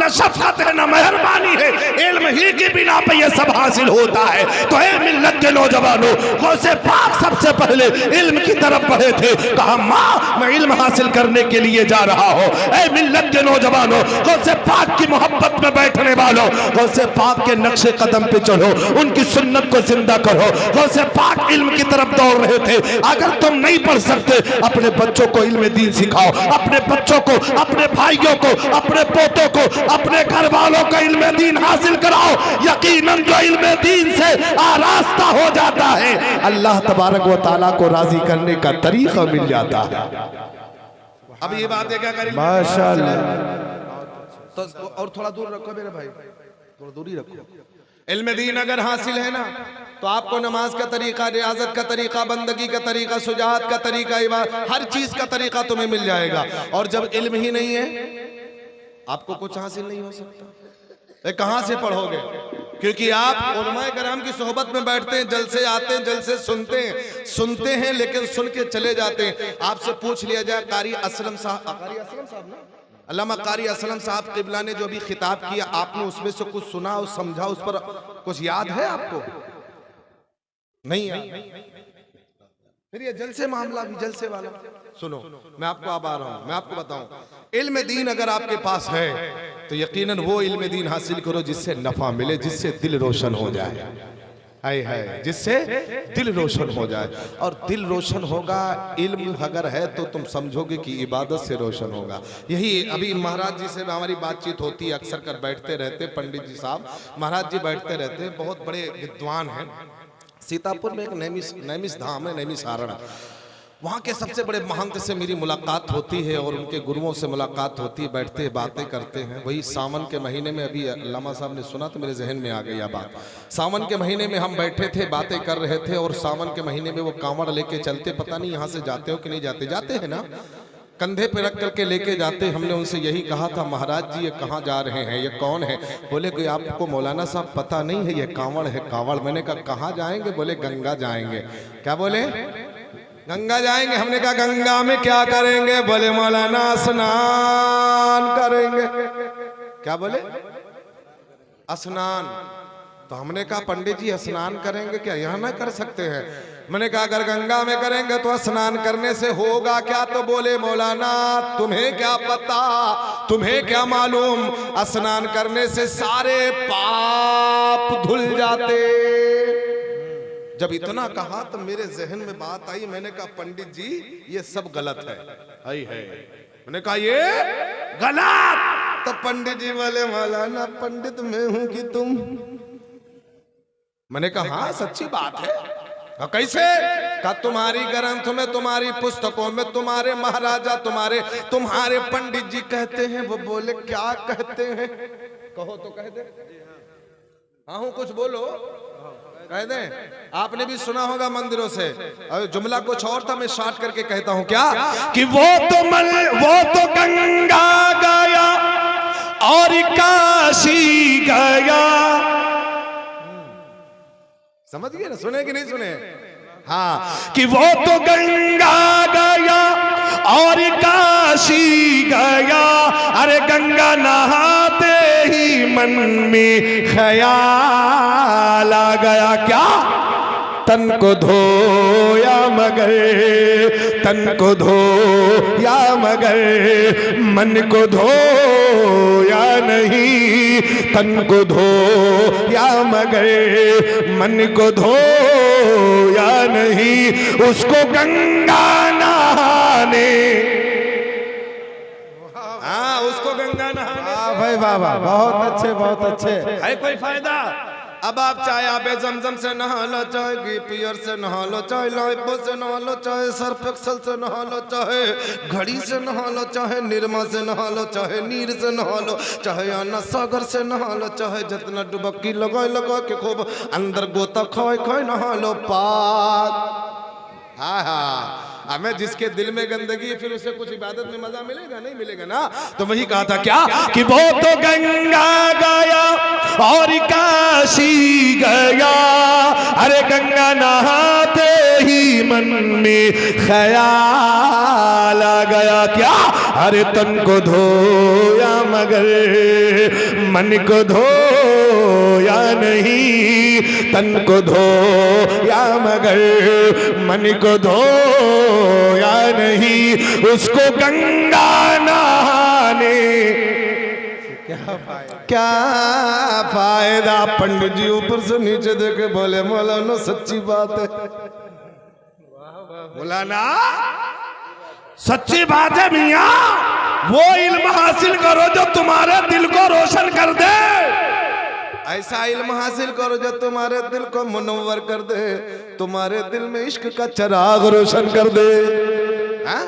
शफकत है, न मेहरबानी है, इल्म ही की बिना पे ये सब हासिल होता है। तो ए मिल्लत के नौजवानों, गौसे पाक सबसे पहले इल्म की तरफ बढ़े थे, कहा माँ मैं इल्म हासिल करने के लिए जा रहा हूँ। ए मिल्लत के नौजवानों, गौसे पाक की मोहब्बत में बैठने वालों, गौसे पाक के नक्शे कदम पे चढ़ो, उनकी सुन्नत को जिंदा करो। गौसे पाक इल्म की तरफ दौड़ रहे सकते, अगर तुम नहीं पढ़ सकते, अपने बच्चों को इल्म दीन सिखाओ, अपने बच्चों को, अपने भाइयों को, अपने पोतों को, अपने घर वालों को इल्म दीन हासिल कराओ। यकीनन जो इल्म दीन से आरास्ता हो जाता है, अल्लाह तबारक व तआला को राजी करने का तरीका मिल जाता है। अब ये बात है क्या करें? माशाअल्लाह। तो और थोड़ा दूर रखो मेरे भाई, थोड़ा दूरी रखो। इल्म दीन अगर हासिल है ना, तो आपको नमाज का तरीका, रियाजत का तरीका, बंदगी का तरीका, सुजात का तरीका, हर चीज का तरीका तुम्हें मिल जाएगा। और जब इल्म ही नहीं है, आपको कुछ हासिल नहीं हो सकता। कहां से पढ़ोगे? क्योंकि आप उलमाए कराम की सोहबत में बैठते हैं, जलसे आते हैं, जलसे सुनते हैं, लेकिन सुन के चले जाते हैं। आपसे पूछ लिया जाए, कारी असलम साहब ना, अल्लामा कारी असलम साहब क़िबला ने जो भी खिताब किया, आपने उसमें से कुछ सुना और समझा, उस पर कुछ याद है आपको? नहीं याद? फिर ये जलसे मामला भी जलसे वाला। सुनो, मैं आपको अब आ रहा हूं, मैं आपको बताऊं, इल्म दीन अगर आपके पास है तो यकीनन वो इल्म दीन हासिल करो जिससे नफा मिले, जिससे दिल रोशन हो जाए। हाय हाय, जिससे दिल रोशन हो जाए। और दिल रोशन होगा, इल्म अगर है तो तुम समझोगे कि इबादत से रोशन होगा। यही अभी महाराज जी से हमारी बातचीत होती है, अक्सर कर बैठते रहते, पंडित जी साहब महाराज जी बैठते रहते हैं, बहुत बड़े विद्वान हैं। सीतापुर में एक नैमिष धाम है, नैमिषारण, वहाँ के सबसे बड़े महंत से मेरी मुलाकात होती है और उनके गुरुओं से मुलाकात होती है, बैठते हैं, बातें करते हैं। वही सावन के महीने में, अभी अल्लामा साहब ने सुना तो मेरे जहन में आ गई यह बात। सावन के महीने में हम बैठे थे, बातें कर रहे थे, और सावन के महीने में वो कांवड़ लेके चलते, पता नहीं यहाँ से जाते हो कि नहीं जाते, जाते हैं ना, कंधे पे रख करके लेके जाते। हमने उनसे यही कहा था, महाराज जी ये कहाँ जा रहे हैं, ये कौन है? बोले कि आपको मौलाना साहब पता नहीं है, ये कांवड़ है, कांवड़। मैंने कहा कहाँ जाएंगे? बोले गंगा जाएंगे। क्या बोले? गंगा जाएंगे। हमने कहा गंगा में क्या करेंगे? बोले मौलाना स्नान करेंगे। क्या बोले? स्नान। तो हमने कहा पंडित जी स्नान करेंगे क्या, यहाँ ना कर सकते हैं? मैंने कहा अगर गंगा में करेंगे तो स्नान करने से होगा क्या? तो बोले मौलाना तुम्हें क्या पता, तुम्हें क्या मालूम, स्नान करने से सारे पाप धुल जाते। जब इतना कहा तो मेरे जहन में बात आई, मैंने कहा पंडित जी ये सब गलत है। मैंने कहा ये गलत। तो पंडित जी बोले मौलाना पंडित मैं हूं कि तुम? मैंने कहा हाँ सच्ची बात है। कैसे? कहा तुम्हारी ग्रंथ में, तुम्हारी पुस्तकों में, तुम्हारे महाराजा, तुम्हारे पंडित जी कहते हैं। वो बोले क्या कहते हैं? कहो तो कह दे। हाँ हूं, कुछ बोलो, कह दें। आपने भी सुना होगा मंदिरों से, जुमला कुछ और था, मैं शॉर्ट करके कहता हूं क्या, कि वो तो गंगा गया और काशी गया। समझ गए ना? सुने कि नहीं सुने? हाँ, कि वो तो गंगा गया और काशी गया। अरे गंगा नहाते ही मन में ख्याल आ गया। क्या? तन को धोया मगर, तन को धोया मगर मन को धोया नहीं। तन को धोया मगर मन को धोया नहीं। उसको गंगा नहाने, हाँ उसको गंगा नहाने। भाई बाबा बहुत अच्छे, बहुत अच्छे। है कोई फायदा? अब आप चाहे आबे जमजम से नहा लो, चाहे घी पियर से नहा लो, चाहे लाइबो से नहा लो, चाहे सर्फ एक्सल से नहा लो, चाहे घड़ी से नहा लो, चाहे निरमा से नहा लो, चाहे नीर से नहा लो, चाहे आना सागर से नहा लो, चाहे जितना डुबकी लगा के खूब अंदर गोता खोए नहा लो। पाक। हाँ हाँ, हमें जिसके दिल में गंदगी है फिर उसे कुछ इबादत में मजा मिलेगा? नहीं मिलेगा ना। तो वही कहा था क्या, कि वो तो गंगा गया और काशी गया। अरे गंगा नहाते ही मन में ख्याल आ गया। क्या? अरे तन को धोया मगर मन को धोया नहीं। तन को धोया मगर मन को धोया नहीं। उसको गंगा नहाने क्या फायदा? पंडित जी ऊपर से नीचे देखे बोले मौलाना सच्ची बात है। मौलाना सच्ची बात है मियाँ, वो इल्म हासिल करो जो तुम्हारे दिल को रोशन कर दे। ऐसा इल्म हासिल करो जो तुम्हारे दिल को मुनव्वर कर दे, तुम्हारे दिल में इश्क का चिराग रोशन कर दे। हाँ?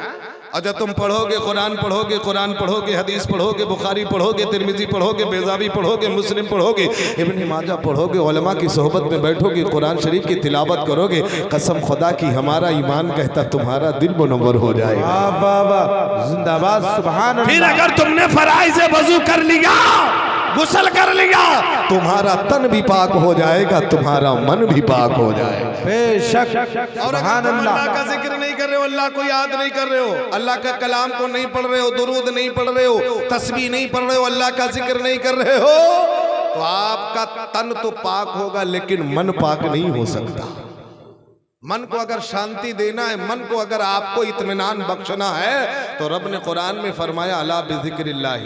और जब तुम पढ़ोगे, कुरान पढ़ोगे, हदीस पढ़ोगे, बुखारी पढ़ोगे, तिरमिजी पढ़ोगे, बेजावी पढ़ोगे, मुस्लिम पढ़ोगे, इब्न माजा पढ़ोगे, उलमा की सोहबत में बैठोगे, कुरान शरीफ की तिलावत करोगे, कसम खुदा की हमारा ईमान कहता तुम्हारा दिल मुनव्वर हो जाएगा। वाह वाह वाह, जिंदाबाद, सुभान फिर अल्लाह। अगर तुमने फराइज से वजू कर लिया, गुस्ल कर लिया, तुम्हारा तन भी पाक हो जाएगा, तुम्हारा मन भी पाक हो जाएगा। बेशक, और अगर सुभान तुम अल्लाह। अल्लाह का जिक्र नहीं कर रहे हो, अल्लाह को याद नहीं कर रहे हो, अल्लाह का कलाम को नहीं पढ़ रहे हो, दुरूद नहीं पढ़ रहे हो, तस्बीह नहीं पढ़ रहे हो, अल्लाह का जिक्र नहीं कर रहे हो, तो आपका तन तो पाक होगा लेकिन मन पाक नहीं हो सकता। मन को अगर शांति देना है, मन को अगर आपको इत्मीनान बख्शना है, तो रब ने कुरान में फरमाया अला बिज़िक्रिल्लाह।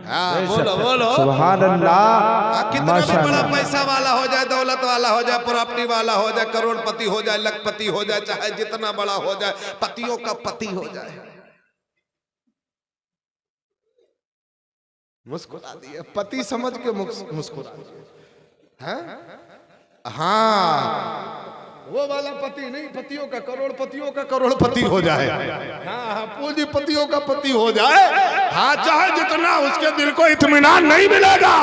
हाँ, बोलो बोलो सुभान अल्लाह। कितना भी बड़ा माशाअल्लाह। पैसा वाला हो जाए, दौलत वाला हो जाए, प्रॉपर्टी वाला हो जाए, करोड़पति हो जाए, लखपति हो जाए, चाहे जितना बड़ा हो जाए, पतियों का पति हो जाए, मुस्कुरा दिया, पति समझ के मुस्कुरा दिया। हाँ, वो वाला पति नहीं, पतियों का करोड़पति हो जाए। हाँ, पूंजीपतियों का पति हो जाए। हाँ, चाहे जितना, उसके दिल को इत्मीनान नहीं मिलेगा।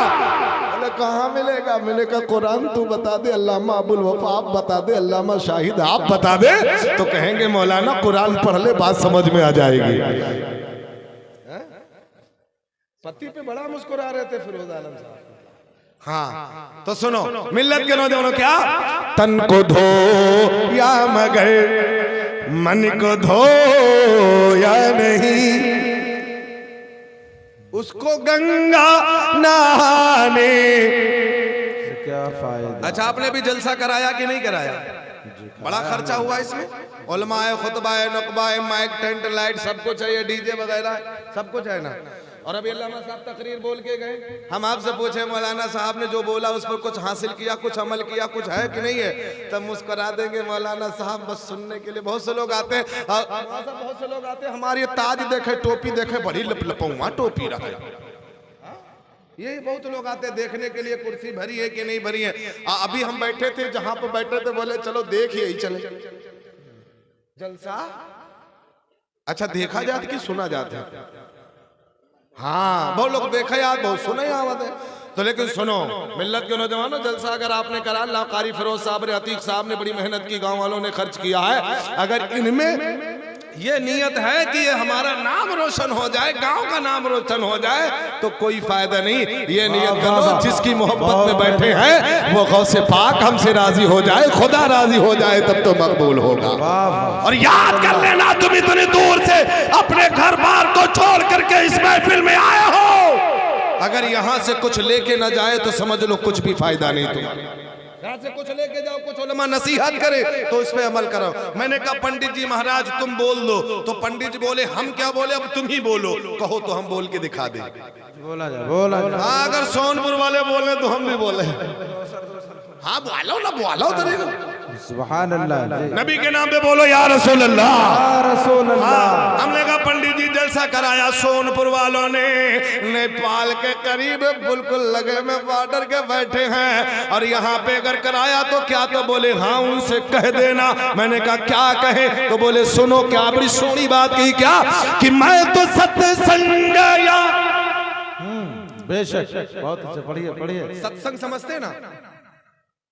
बोले कहाँ मिलेगा? मिलेगा कुरान तू बता दे, अल्लामा अबुल वफा आप बता दे, अल्लामा शाहिद आप बता दे, तो कहेंगे मौलाना कुरान पढ़ ले, बात समझ में आ जाएगी। पति पे बड़ा मुस्कुरा रहे थे फिरोज आलम साहब। हाँ, तो सुनो मिल्लत के नौजवानों, क्या तन को धो या मगर मन को धो या नहीं, उसको गंगा नहाने। क्या फायदा। अच्छा, आपने भी जलसा कराया कि नहीं कराया? बड़ा खर्चा हुआ इसमें, उलमा है, खुतबा है, नुकबा है, माइक, टेंट, लाइट, सब कुछ है, डीजे वगैरह सब कुछ है ना। और अभी अल्लामा साहब तकरीर बोल के गए, हम आपसे पूछे मौलाना साहब ने जो बोला उस पर कुछ हासिल किया, कुछ अमल किया, कुछ है कि नहीं है? तब मुस्कुरा देंगे मौलाना साहब बस सुनने के लिए। बहुत से लोग आते हैं, बहुत से लोग आते हैं, हमारी ताज देखे, टोपी देखे, बड़ी लपलपौआ टोपी रखे। ये बहुत लोग आते हैं देखने के लिए, कुर्सी भरी है कि नहीं भरी है। अभी हम बैठे थे, जहां पर बैठे थे, बोले चलो देख ही चले जलसा। अच्छा, देखा जाता कि सुना जाता है? हाँ, बहुत लोग देखा याद, बहुत सुना याद है। तो लेकिन सुनो मिल्लत के नौजवानों, जलसा अगर आपने करा, लाकारी फिरोज साहब ने, अतीक साहब ने बड़ी मेहनत की, गांव वालों ने खर्च किया है, अगर इनमें ये नियत है कि ये हमारा नाम रोशन हो जाए, गांव का नाम रोशन हो जाए, तो कोई फायदा नहीं। ये नियत करो, जिसकी मोहब्बत में बैठे हैं वो गौसे पाक हमसे राजी हो जाए, खुदा राजी हो जाए, तब तो मकबूल होगा। और याद कर लेना, तुम इतनी दूर से अपने घर बार को छोड़ करके इस महफिल में आए हो, अगर यहाँ से कुछ लेके ना जाए तो समझ लो कुछ भी फायदा नहीं तुम्हारा। यहाँ से कुछ लेके जाओ, कुछ उलमा नसीहत करे तो इस पे अमल करो। मैंने कहा पंडित जी महाराज तुम बोल दो, तो पंडित जी बोले हम क्या बोले, अब तुम ही बोलो। कहो तो हम बोल के दिखा दे। बोला जा, बोला जा। हाँ, अगर सोनपुर वाले बोले तो हम भी बोले। हाँ, बोलो ना, बोलो तो सुभान अल्लाह। नबी के नाम पे बोलो या रसूल अल्लाह, या रसूल अल्लाह। हमने कहा पंडित जी जलसा कराया सोनपुर वालों ने, नेपाल के करीब बिल्कुल लगे में बॉर्डर के बैठे हैं, और यहाँ पे अगर कराया तो क्या? तो बोले हाँ उनसे कह देना। मैंने कहा क्या कहे? तो बोले सुनो, क्या बड़ी सोनी बात कही, क्या कि मैं तो सत्संग या। बेशक, बहुत अच्छे, पढ़िए पढ़िए। सत्संग समझते ना,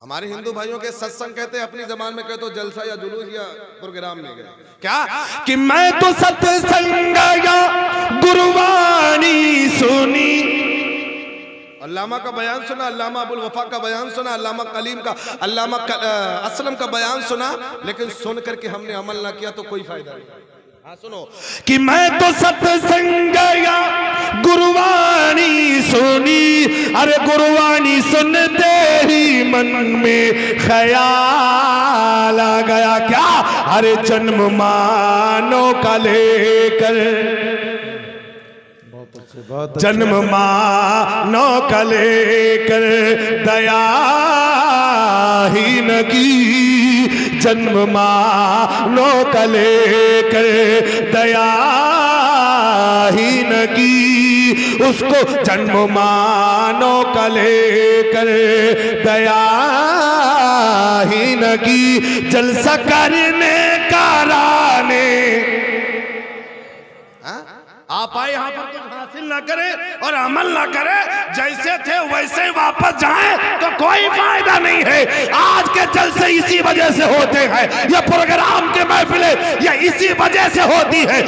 हमारे हिंदू भाइयों के सत्संग कहते हैं, अपनी जबान में कहते तो जलसा या जुलूस या प्रोग्राम में गए। क्या कि मैं तो सत्संग या गुरबानी सुनी। अल्लामा का बयान सुना, अल्लामा अबुल वफा का बयान सुना, अल्लामा कलीम का, अल्लामा असलम का बयान सुना, लेकिन सुन करके हमने अमल ना किया तो कोई फायदा नहीं। हाँ सुनो कि मैं तो सत्संग या गुरबानी सुनी, अरे गुरबानी सुनते ही मन में ख्याल आ गया, क्या? अरे जन्म मानो का लेकर, जन्म मानो का लेकर दया ही न की, जन्म मानो कले कर दयाहीन की, उसको जन्म मानो कले कर दयाहीन की, जलसा करने काराने। आप आए यहाँ पर कुछ हासिल ना करें और अमल ना करें, जैसे थे वैसे वापस जाएं तो कोई फायदा नहीं है। आज के जलसे इसी वजह से होते हैं, ये प्रोग्राम के महफिलें ये इसी वजह से होती है।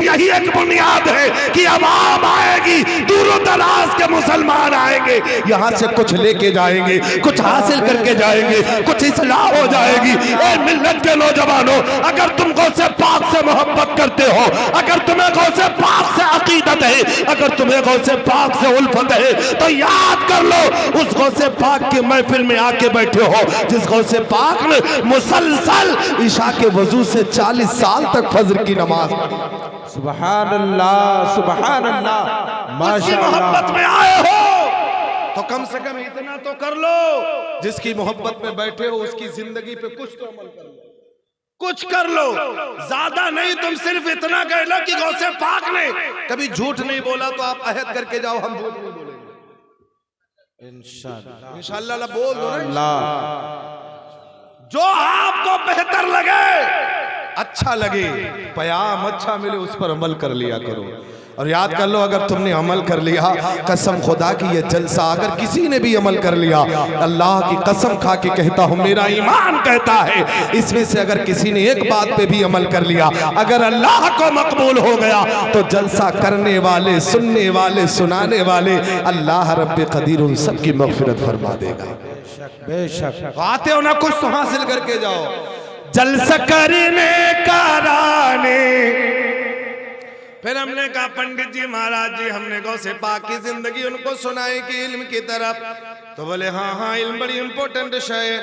यही एक बुनियाद है कि अवाम आएगी, दूरों दराज के मुसलमान आएंगे, यहाँ से कुछ लेके जाएंगे, कुछ हासिल करके जाएंगे, कुछ इस्लाह हो जाएगी। ए मिल्लत के नौजवानों, अगर तुम गौसे पाक से मोहब्बत करते हो, अगर तुम्हें गौसे पाक से अकीदत है, अगर तुम्हें गौसे पाक से उल्फत है, तो याद कर लो उस गौसे पाक की महफिल में आके बैठे हो जिस गौसे पाक ने मुसलसल ईशा के वजू से 40 साल तक फजर की नमाज पढ़ी। सुभान अल्लाह, सुभान अल्लाह, उसकी मोहब्बत में आए हो तो कम से कम इतना तो कर लो, जिसकी मोहब्बत में बैठे हो उसकी जिंदगी पे कुछ तो अमल कर लो, कुछ कर लो। ज्यादा नहीं, तुम सिर्फ इतना कह लो कि गौसे पाक ने कभी झूठ नहीं बोला, तो आप अहद करके जाओ हम झूठ नहीं बोलेंगे इंशाअल्लाह। बोल दो ना, जो आपको बेहतर लगे, अच्छा लगे, पयाम अच्छा मिले, उस पर अमल कर लिया करो। और याद कर लो, अगर तुमने अमल कर लिया, कसम खुदा की ये जलसा अगर किसी ने भी अमल कर लिया, अल्लाह की कसम खा के कहता हूँ, मेरा ईमान कहता है, इसमें से अगर किसी ने एक बात पे भी अमल कर लिया, अगर अल्लाह को मकबूल हो गया, तो जलसा करने वाले, सुनने वाले, सुनाने वाले अल्लाह रब्बे कदीर उन सब की मग़फ़िरत फरमा देगा। बेशक आते हो ना, कुछ तो हासिल करके जाओ। जलसा करने काराने, फिर हमने कहा पंडित जी महाराज जी, हमने गौसे पाक की जिंदगी उनको सुनाई कि इल्म की तरफ, तो बोले हाँ हाँ इल्म बड़ी इंपॉर्टेंट विषय है।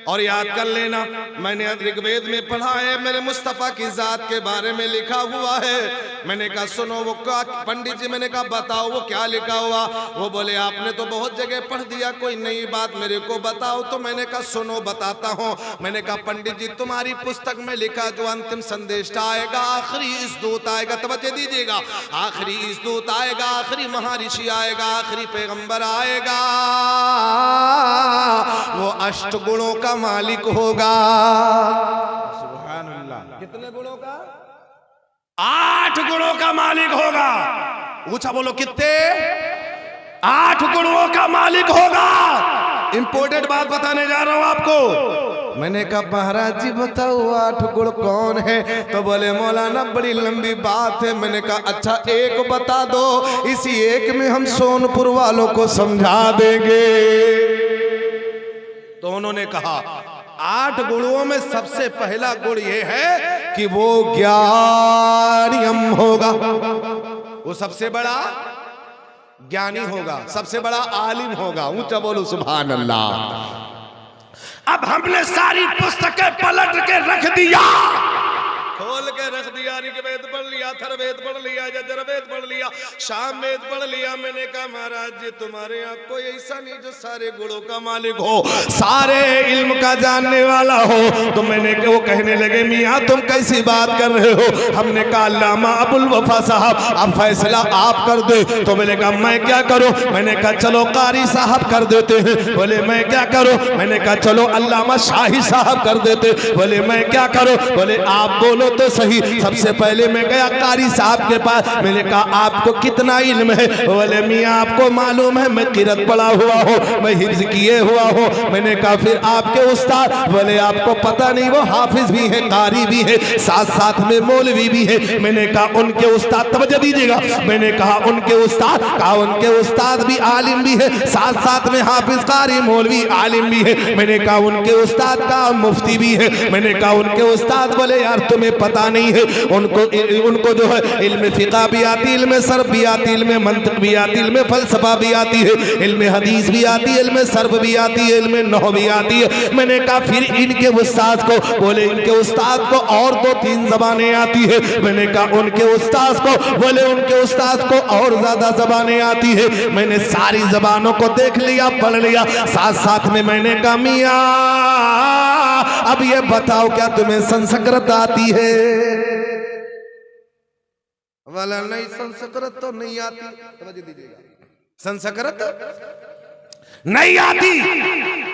और याद कर लेना, मैंने ऋग्वेद में पढ़ा है, मेरे मुस्तफ़ा की जात के बारे में लिखा हुआ है। मैंने कहा सुनो, वो क्या पंडित जी, मैंने कहा बताओ वो क्या लिखा हुआ। वो बोले आपने तो बहुत जगह पढ़ दिया, कोई नई बात मेरे को बताओ। तो मैंने कहा सुनो बताता हूँ। मैंने कहा पंडित जी तुम्हारी पुस्तक में लिखा जो अंतिम संदेश आएगा, आखिरी इस दूत आएगा, तवज्जो दीजिएगा, आखिरी इस दूत आएगा, आखिरी महर्षि आएगा, आखिरी पैगंबर आएगा, वो अष्ट गुणों का मालिक होगा। सुभान अल्लाह। कितने गुणों का? 8 गुणों का मालिक होगा। ऊंचा बोलो, कितने? 8 गुणों का मालिक होगा। इंपॉर्टेंट बात बताने जा रहा हूं आपको। मैंने कहा महाराज जी बताओ 8 गुण कौन है? तो बोले मौलाना बड़ी लंबी बात है। मैंने कहा अच्छा एक बता दो, इसी एक में हम सोनपुर वालों को समझा देंगे। तो उन्होंने कहा 8 गुणों में सबसे पहला गुण ये है कि वो ज्ञानियम होगा, वो सबसे बड़ा ज्ञानी होगा, सबसे बड़ा आलिम होगा। ऊंचा बोलो सुभान अल्लाह। अब हमने सारी पुस्तकें पलट के रख दिया, खोल के रख दिया, ऋग्वेद पढ़ लिया, अथर्ववेद पढ़ लिया, यजुर्वेद पढ़ लिया, सामवेद पढ़ लिया। मैंने कहा महाराज जी तुम्हारे यहाँ कोई ऐसा नहीं जो सारे गुणों का मालिक हो, सारे इल्म का जानने वाला हो। तो मैंने वो कहने लगे मियाँ तुम कैसी बात कर रहे हो? हमने कहा अल्लामा अबुल वफा साहब अब फैसला आप कर दे। तो मैंने कहा मैं क्या करूँ? मैंने कहा चलो कारी साहब कर देते हैं। बोले मैं क्या करूँ? मैंने कहा चलो अल्लामा शाही साहब कर देते। बोले मैं क्या करूँ? बोले आप बोलो तो सही। सबसे पहले मैं गया कारी साहब के पास। मैंने कहा आपको कितना इल्म है? बोले मियाँ आपको मालूम है मैं किरत पढ़ा हुआ हूँ, मैं हिफ्ज किए हुआ हूँ। मैंने कहा फिर आपके उस्ताद? बोले आपको पता नहीं वो हाफिज भी है, कारी भी है, साथ साथ में मौलवी भी है। मैंने कहा उनके उस्ताद, तवज्जो दीजिएगा, मैंने कहा उनके उस्ताद, कहा उनके उस्ताद भी आलिम भी है, साथ साथ में हाफिज कारी मौलवी आलिम भी है। मैंने कहा उनके उस्ताद का मुफ्ती भी है। मैंने कहा उनके उस्ताद? बोले यार तुम्हें पता नहीं है, उनको जो है इल्म फिक़ा भी आती, इल्म सर्फ भी आती, इल्म मंतिक भी आती, इल्म फलसफा भी आती है, इल्म हदीस भी आती है, इल्म सर्फ भी आती है, इल्म नहव भी आती है। मैंने कहा फिर इनके उस्ताद को? बोले इनके उस्ताद को और 2-3 ज़बानें आती है। मैंने कहा उनके उस्ताद को? बोले उनके उस्ताद को और ज्यादा ज़बानें आती है। मैंने सारी ज़बानों को देख लिया, पढ़ लिया, साथ साथ में मैंने कहा मियाँ अब ये बताओ क्या तुम्हें संस्कृत आती है? वाला नहीं, संस्कृत तो नहीं आती। समझ दीजिएगा, संस्कृत नहीं आती।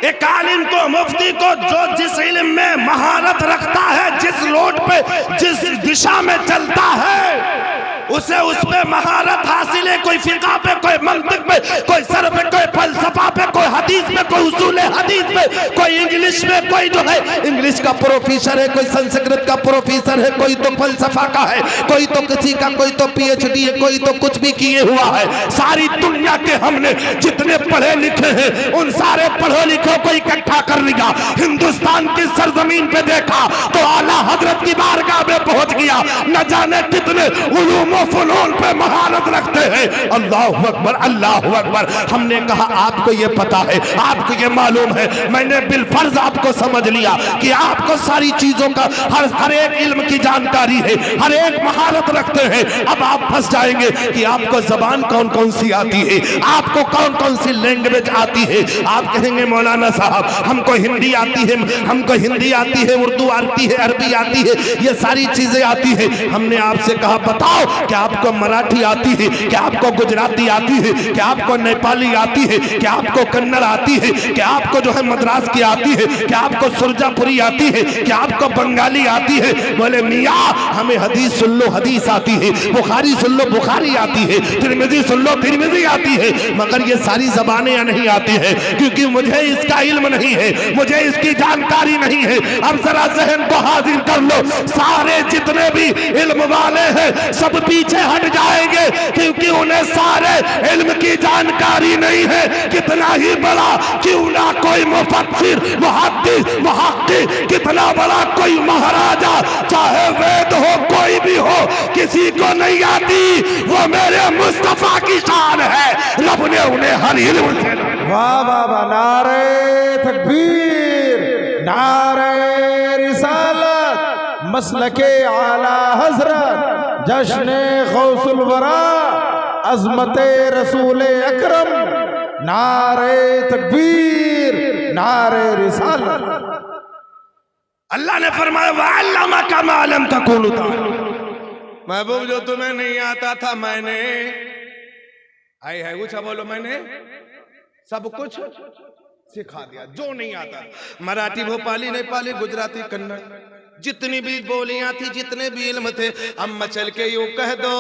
एक आलिम को, मुफ्ती को, जो जिस इल्म में महारत रखता है, जिस रोड पे, जिस दिशा में चलता है, उसे उस पे महारत हासिल है। कोई फिक़ा पे, कोई मंतिक पे, कोई सर पे, कोई फलसफा पे, कोई हदीस में, कोई उसूल हदीस पे, कोई इंग्लिश में, कोई जो है इंग्लिश का प्रोफेसर है, कोई संस्कृत का प्रोफेसर है, कोई तो फलसफा का है, कोई तो किसी का, कोई तो पीएचडी है, कोई तो कुछ भी किए हुआ है। सारी दुनिया के हमने जितने पढ़े लिखे हैं, उन सारे पढ़े लिखों को इकट्ठा कर लिया, हिंदुस्तान की सरजमीन पे देखा तो आला हजरत की बारगाह में पहुंच गया। न जाने कितने उलूम व फनून पे महारत रखते हैं। अल्लाहु अकबर, अल्लाहु अकबर। हमने कहा आपको ये पता है, आपको ये मालूम है। मैंने बिलफर्ज आपको समझ लिया कि आपको सारी चीजों का, हर एक इल्म की जानकारी है, हर एक महारत रखते हैं। अब आप फंस जाएंगे कि आपको जबान कौन कौन सी आती है, आपको कौन कौन सी लैंग्वेज आती है। आप कहेंगे मौलाना साहब हमको हिंदी आती है, हमको हिंदी आती है, उर्दू आती है, अरबी आती है, ये सारी चीजें आती है। हमने आपसे कहा बताओ क्या आपको मराठी आती है, क्या आपको गुजराती आती है, क्या आपको नेपाली आती है, क्या आपको कन्नड़ आती है, क्या आपको जो है मद्रास की आती है, क्या आपको सुरजापुरी आती है, क्या आपको बंगाली आती है? बोले मियाँ हमें हदीस सुन लो, हदीस आती है, बुखारी सुन लो, बुखारी आती है, तिरमिज़ी सुन लो, तिरमिज़ी आती है, मगर ये सारी ज़बानें नहीं आती है, क्योंकि मुझे इसका इल्म नहीं है, मुझे इसकी जानकारी नहीं है। अब जरा जहन को हाजिर कर लो, सारे जितने भी इल्म वाले हैं सब पीछे हट जाएंगे, क्योंकि उन्हें सारे इल्म की जानकारी नहीं है। कितना ही बड़ा क्यों ना कोई मुफस्सिर, मुहद्दिस, मुहक्किक, कितना बड़ा कोई महाराजा, चाहे वेद हो कोई भी हो, किसी को नहीं आती। वो मेरे मुस्तफा की शान है, रब ने उन्हें हर इल्म से। वाह वाह वाह, नारे तकबीर, नारे रिसालत, मसलके आला हजरत, जश्ने गौसुल वरा, अज़मते रसूल अकरम, नारे तकबीर, नारे रिसालत। अल्लाह ने फरमाया वअल्लमा कमा लम तकुनु ताअलम। महबूब जो तुम्हें नहीं आता था मैंने, आई है कुछ बोलो, मैंने सब कुछ सिखा दिया जो नहीं आता। मराठी, भोपाली, नेपाली, गुजराती, कन्नड़, जितनी भी बोलियां थी, जितने भी इल्म थे, अम्मा चल के यूं कह दो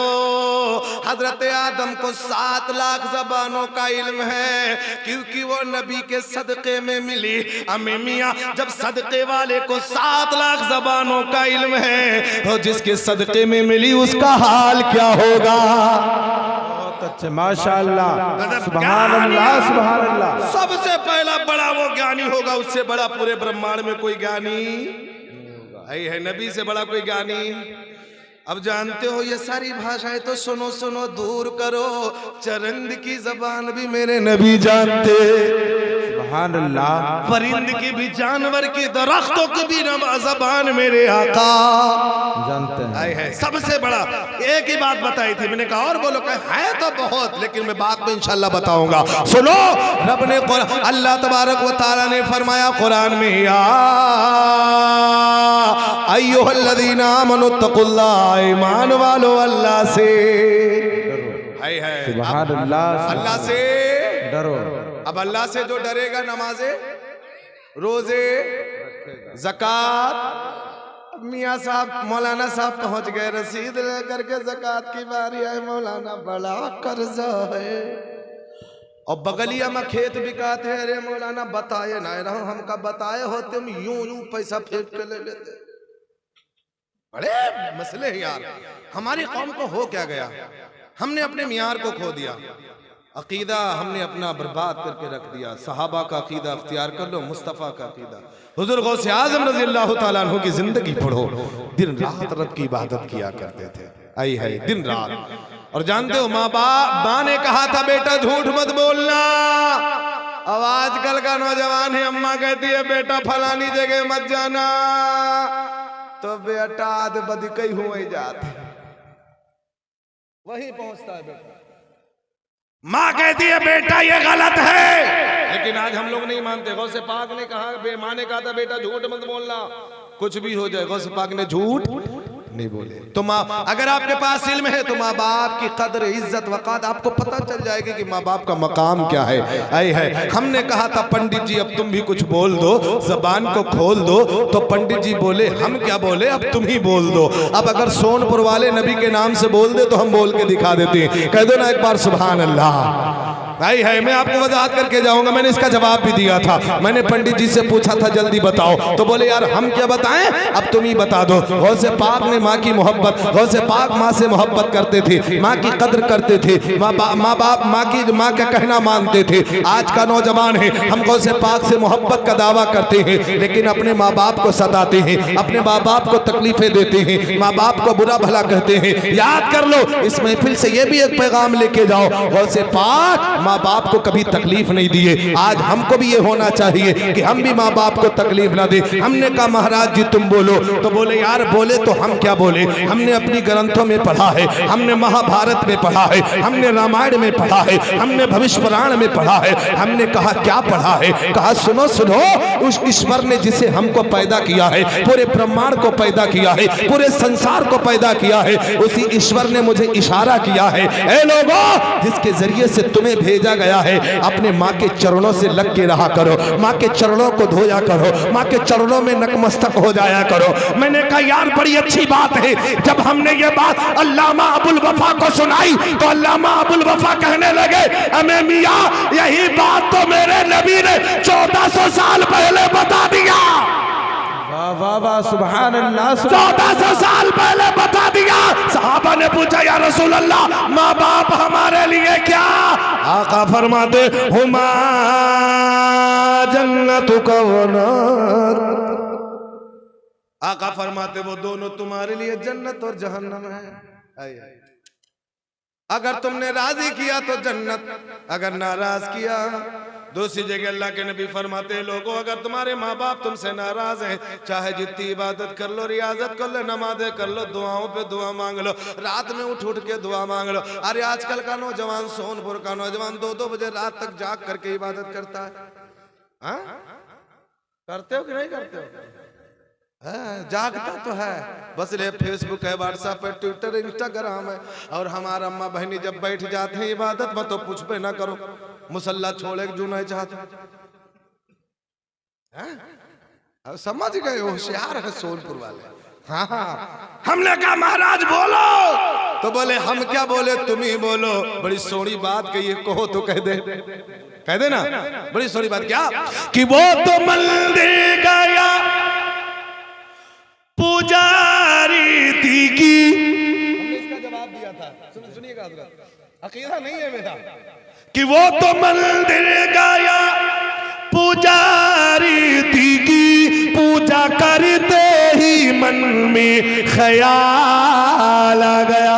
हजरत आदम को 7 लाख जबानों का इल्म है, क्योंकि वो नबी के सदक़े में मिली। अम्मी मियाँ जब सदक़े वाले को 7 लाख जबानों का इल्म है, तो जिसके सदक़े में मिली उसका हाल क्या होगा? अच्छा, माशाअल्लाह, सुभान अल्लाह, सुभान अल्लाह। सबसे पहला बड़ा वो ज्ञानी होगा, उससे बड़ा पूरे ब्रह्मांड में कोई ज्ञानी है, नबी से बड़ा कोई ज्ञानी। अब जानते हो ये सारी भाषाएं तो सुनो सुनो दूर करो, चरंद की जबान भी मेरे नबी जानते, सुभान अल्लाह। परिंद की भी, जानवर की, दरख्तों की भी जबान मेरे आका जानते हैं। है। सबसे बड़ा एक ही बात बताई थी, मैंने कहा और बोलो, कहा है तो बहुत, लेकिन मैं बात में इंशाल्लाह बताऊंगा। सुनो, रब ने, अल्लाह तबारक व तआला ने फरमाया कुरान में, या अय्युहल्लज़ीना आमनु तक़ुल्लाह, ईमान वालो अल्लाह से, है सुभान अल्लाह, अल्लाह से डरो। अब अल्लाह से जो डरेगा, नमाजे, रोजे, ज़कात। मियाँ साहब, मौलाना साहब पहुंच गए, रसीद लेकर के ज़कात की बारी आई। मौलाना बड़ा कर्जा है, और बगलिया में खेत बिकाते हैं। अरे मौलाना बताए ना रहो, हमका बताए होते हम यूं यूं पैसा फेंक के ले लेते। बड़े मसले हैं यार, हमारी कौम को हो क्या गया, हमने अपने मियार को खो दिया, अकीदा हमने अपना बर्बाद करके रख दिया। सहाबा का अकीदा अख्तियार कर लो, मुस्तफ़ा का अकीदा। हुज़ूर गौसे आज़म रज़ी अल्लाह तआला अन्हु की जिंदगी पढ़ो, दिन रात रब की इबादत किया करते थे, आई है दिन रात। और जानते हो माँ ने कहा था बेटा झूठ मत बोलना। अब आजकल का नौजवान है, अम्मा कहती है बेटा फलानी जगह मत जाना, तो बेटा आध बदकई हुए जाते, वही पहुंचता है बेटा। माँ कहती है बेटा ये गलत है, लेकिन आज हम लोग नहीं मानते। गौसे पाक ने कहा, माँ ने कहा था बेटा झूठ मत बोलना, कुछ भी हो जाए। गौसे पाक ने झूठ नहीं बोले। तो माँ, अगर आपके पास इल्म है तो माँ बाप की कदर, इज्जत, वक़ात आपको पता चल जाएगी कि माँ बाप का मकाम क्या है। आई है, हमने कहा था पंडित जी अब तुम भी कुछ बोल दो, जबान को खोल दो। तो पंडित जी बोले हम क्या बोले, अब तुम ही बोल दो। अब अगर सोनपुर वाले नबी के नाम से बोल दे तो हम बोल के दिखा देते हैं। कह दो ना एक बार सुभान अल्लाह। भाई है, मैं आपको वजाहत करके जाऊंगा। मैंने इसका जवाब भी दिया था। मैंने पंडित जी से पूछा था जल्दी बताओ, तो बोले यार हम क्या बताएं, अब तुम ही बता दो। गौसे पाक ने माँ की मोहब्बत, गौसे पाक माँ से मोहब्बत करते थे, माँ की कदर करते थे, माँ बाप माँ का कहना मानते थे। आज का नौजवान है, हम गौसे पाक से मोहब्बत का दावा करते हैं, लेकिन अपने माँ बाप को सताते हैं, अपने माँ बाप को तकलीफें देते हैं, माँ बाप को बुरा भला कहते हैं। याद कर लो, इस महफिल से ये भी एक पैगाम लेके जाओ, गौसे पाक माँ बाप को कभी तकलीफ नहीं दिए। आज हमको भी ये होना चाहिए कि हम भी माँ बाप को तकलीफ ना दे। हमने कहा महाराज जी तुम बोलो, तो बोले यार बोले तो हम क्या बोले, हमने अपनी ग्रंथों में पढ़ा है, हमने महाभारत में पढ़ा है, हमने रामायण में पढ़ा है, हमने भविष्य पुराण में पढ़ा है। हमने कहा क्या पढ़ा है, कहा सुनो सुनो, उस ईश्वर ने जिसे हमको पैदा किया है, पूरे ब्रह्मांड को पैदा किया है, पूरे संसार को पैदा किया है, उसी ईश्वर ने मुझे इशारा किया है, ए लोगों जिसके जरिए से तुम्हें भेजा गया है, अपने माँ के चरणों से लग के रहा करो, माँ के चरणों को धोया करो, माँ के चरणों में नतमस्तक हो जाया करो। मैंने कहा यार बड़ी अच्छी बात है। जब हमने ये बात अल्लामा अबुल वफा को सुनाई तो अल्लामा अबुल वफा कहने लगे, अमे मियाँ यही बात तो मेरे नबी ने 1400 साल पहले बता दिया। वाह वाह वाह, सुभान अल्लाह। 1400 साल पहले बता दिया। सहाबा ने पूछा या रसूल अल्लाह माँ बाप हमारे लिए क्या? आका फरमाते हुमा जन्नतुका व नार। आका फरमाते वो दोनों तुम्हारे लिए जन्नत और जहन्नम है। अगर तुमने राजी किया तो जन्नत, अगर नाराज किया। दूसरी जगह अल्लाह के नबी फरमाते लोगों अगर तुम्हारे माँ बाप तुमसे नाराज हैं, चाहे जितनी इबादत कर लो, रियाजत कर लो, नमाजें कर लो, दुआओं पे दुआ मांग लो, रात में उठ उठ के दुआ मांग लो। अरे आजकल का नौजवान, सोनपुर का नौजवान 2-2 बजे रात तक जाग करके इबादत करता है। हाँ? करते हो कि नहीं करते हो? जागता तो है, बस ले फेसबुक है, व्हाट्सएप है, ट्विटर, इंस्टाग्राम है। और हमारा अम्मा बहनी जब बैठ जाते हैं इबादत में तो कुछ पे ना करो, मुसल्ला छोड़े जो नहीं चाहते। अब समझ गए, होशियार है सोनपुर वाले। हाँ हाँ, हमने कहा महाराज बोलो, तो बोले हम क्या बोले, तुम ही बोलो। बड़ी सोनी बात कही, कहो तो कह दे, कह दे ना। बड़ी सोनी बात क्या कि वो तो मंदिर गया पुजारी थी की। हमने इसका जवाब दिया था, सुनिएगा हज़रत, अकीदा नहीं है मेरा, कि वो तो मंदिर गया पुजारी थी की, पूजा करते ही मन में ख्याल आ गया।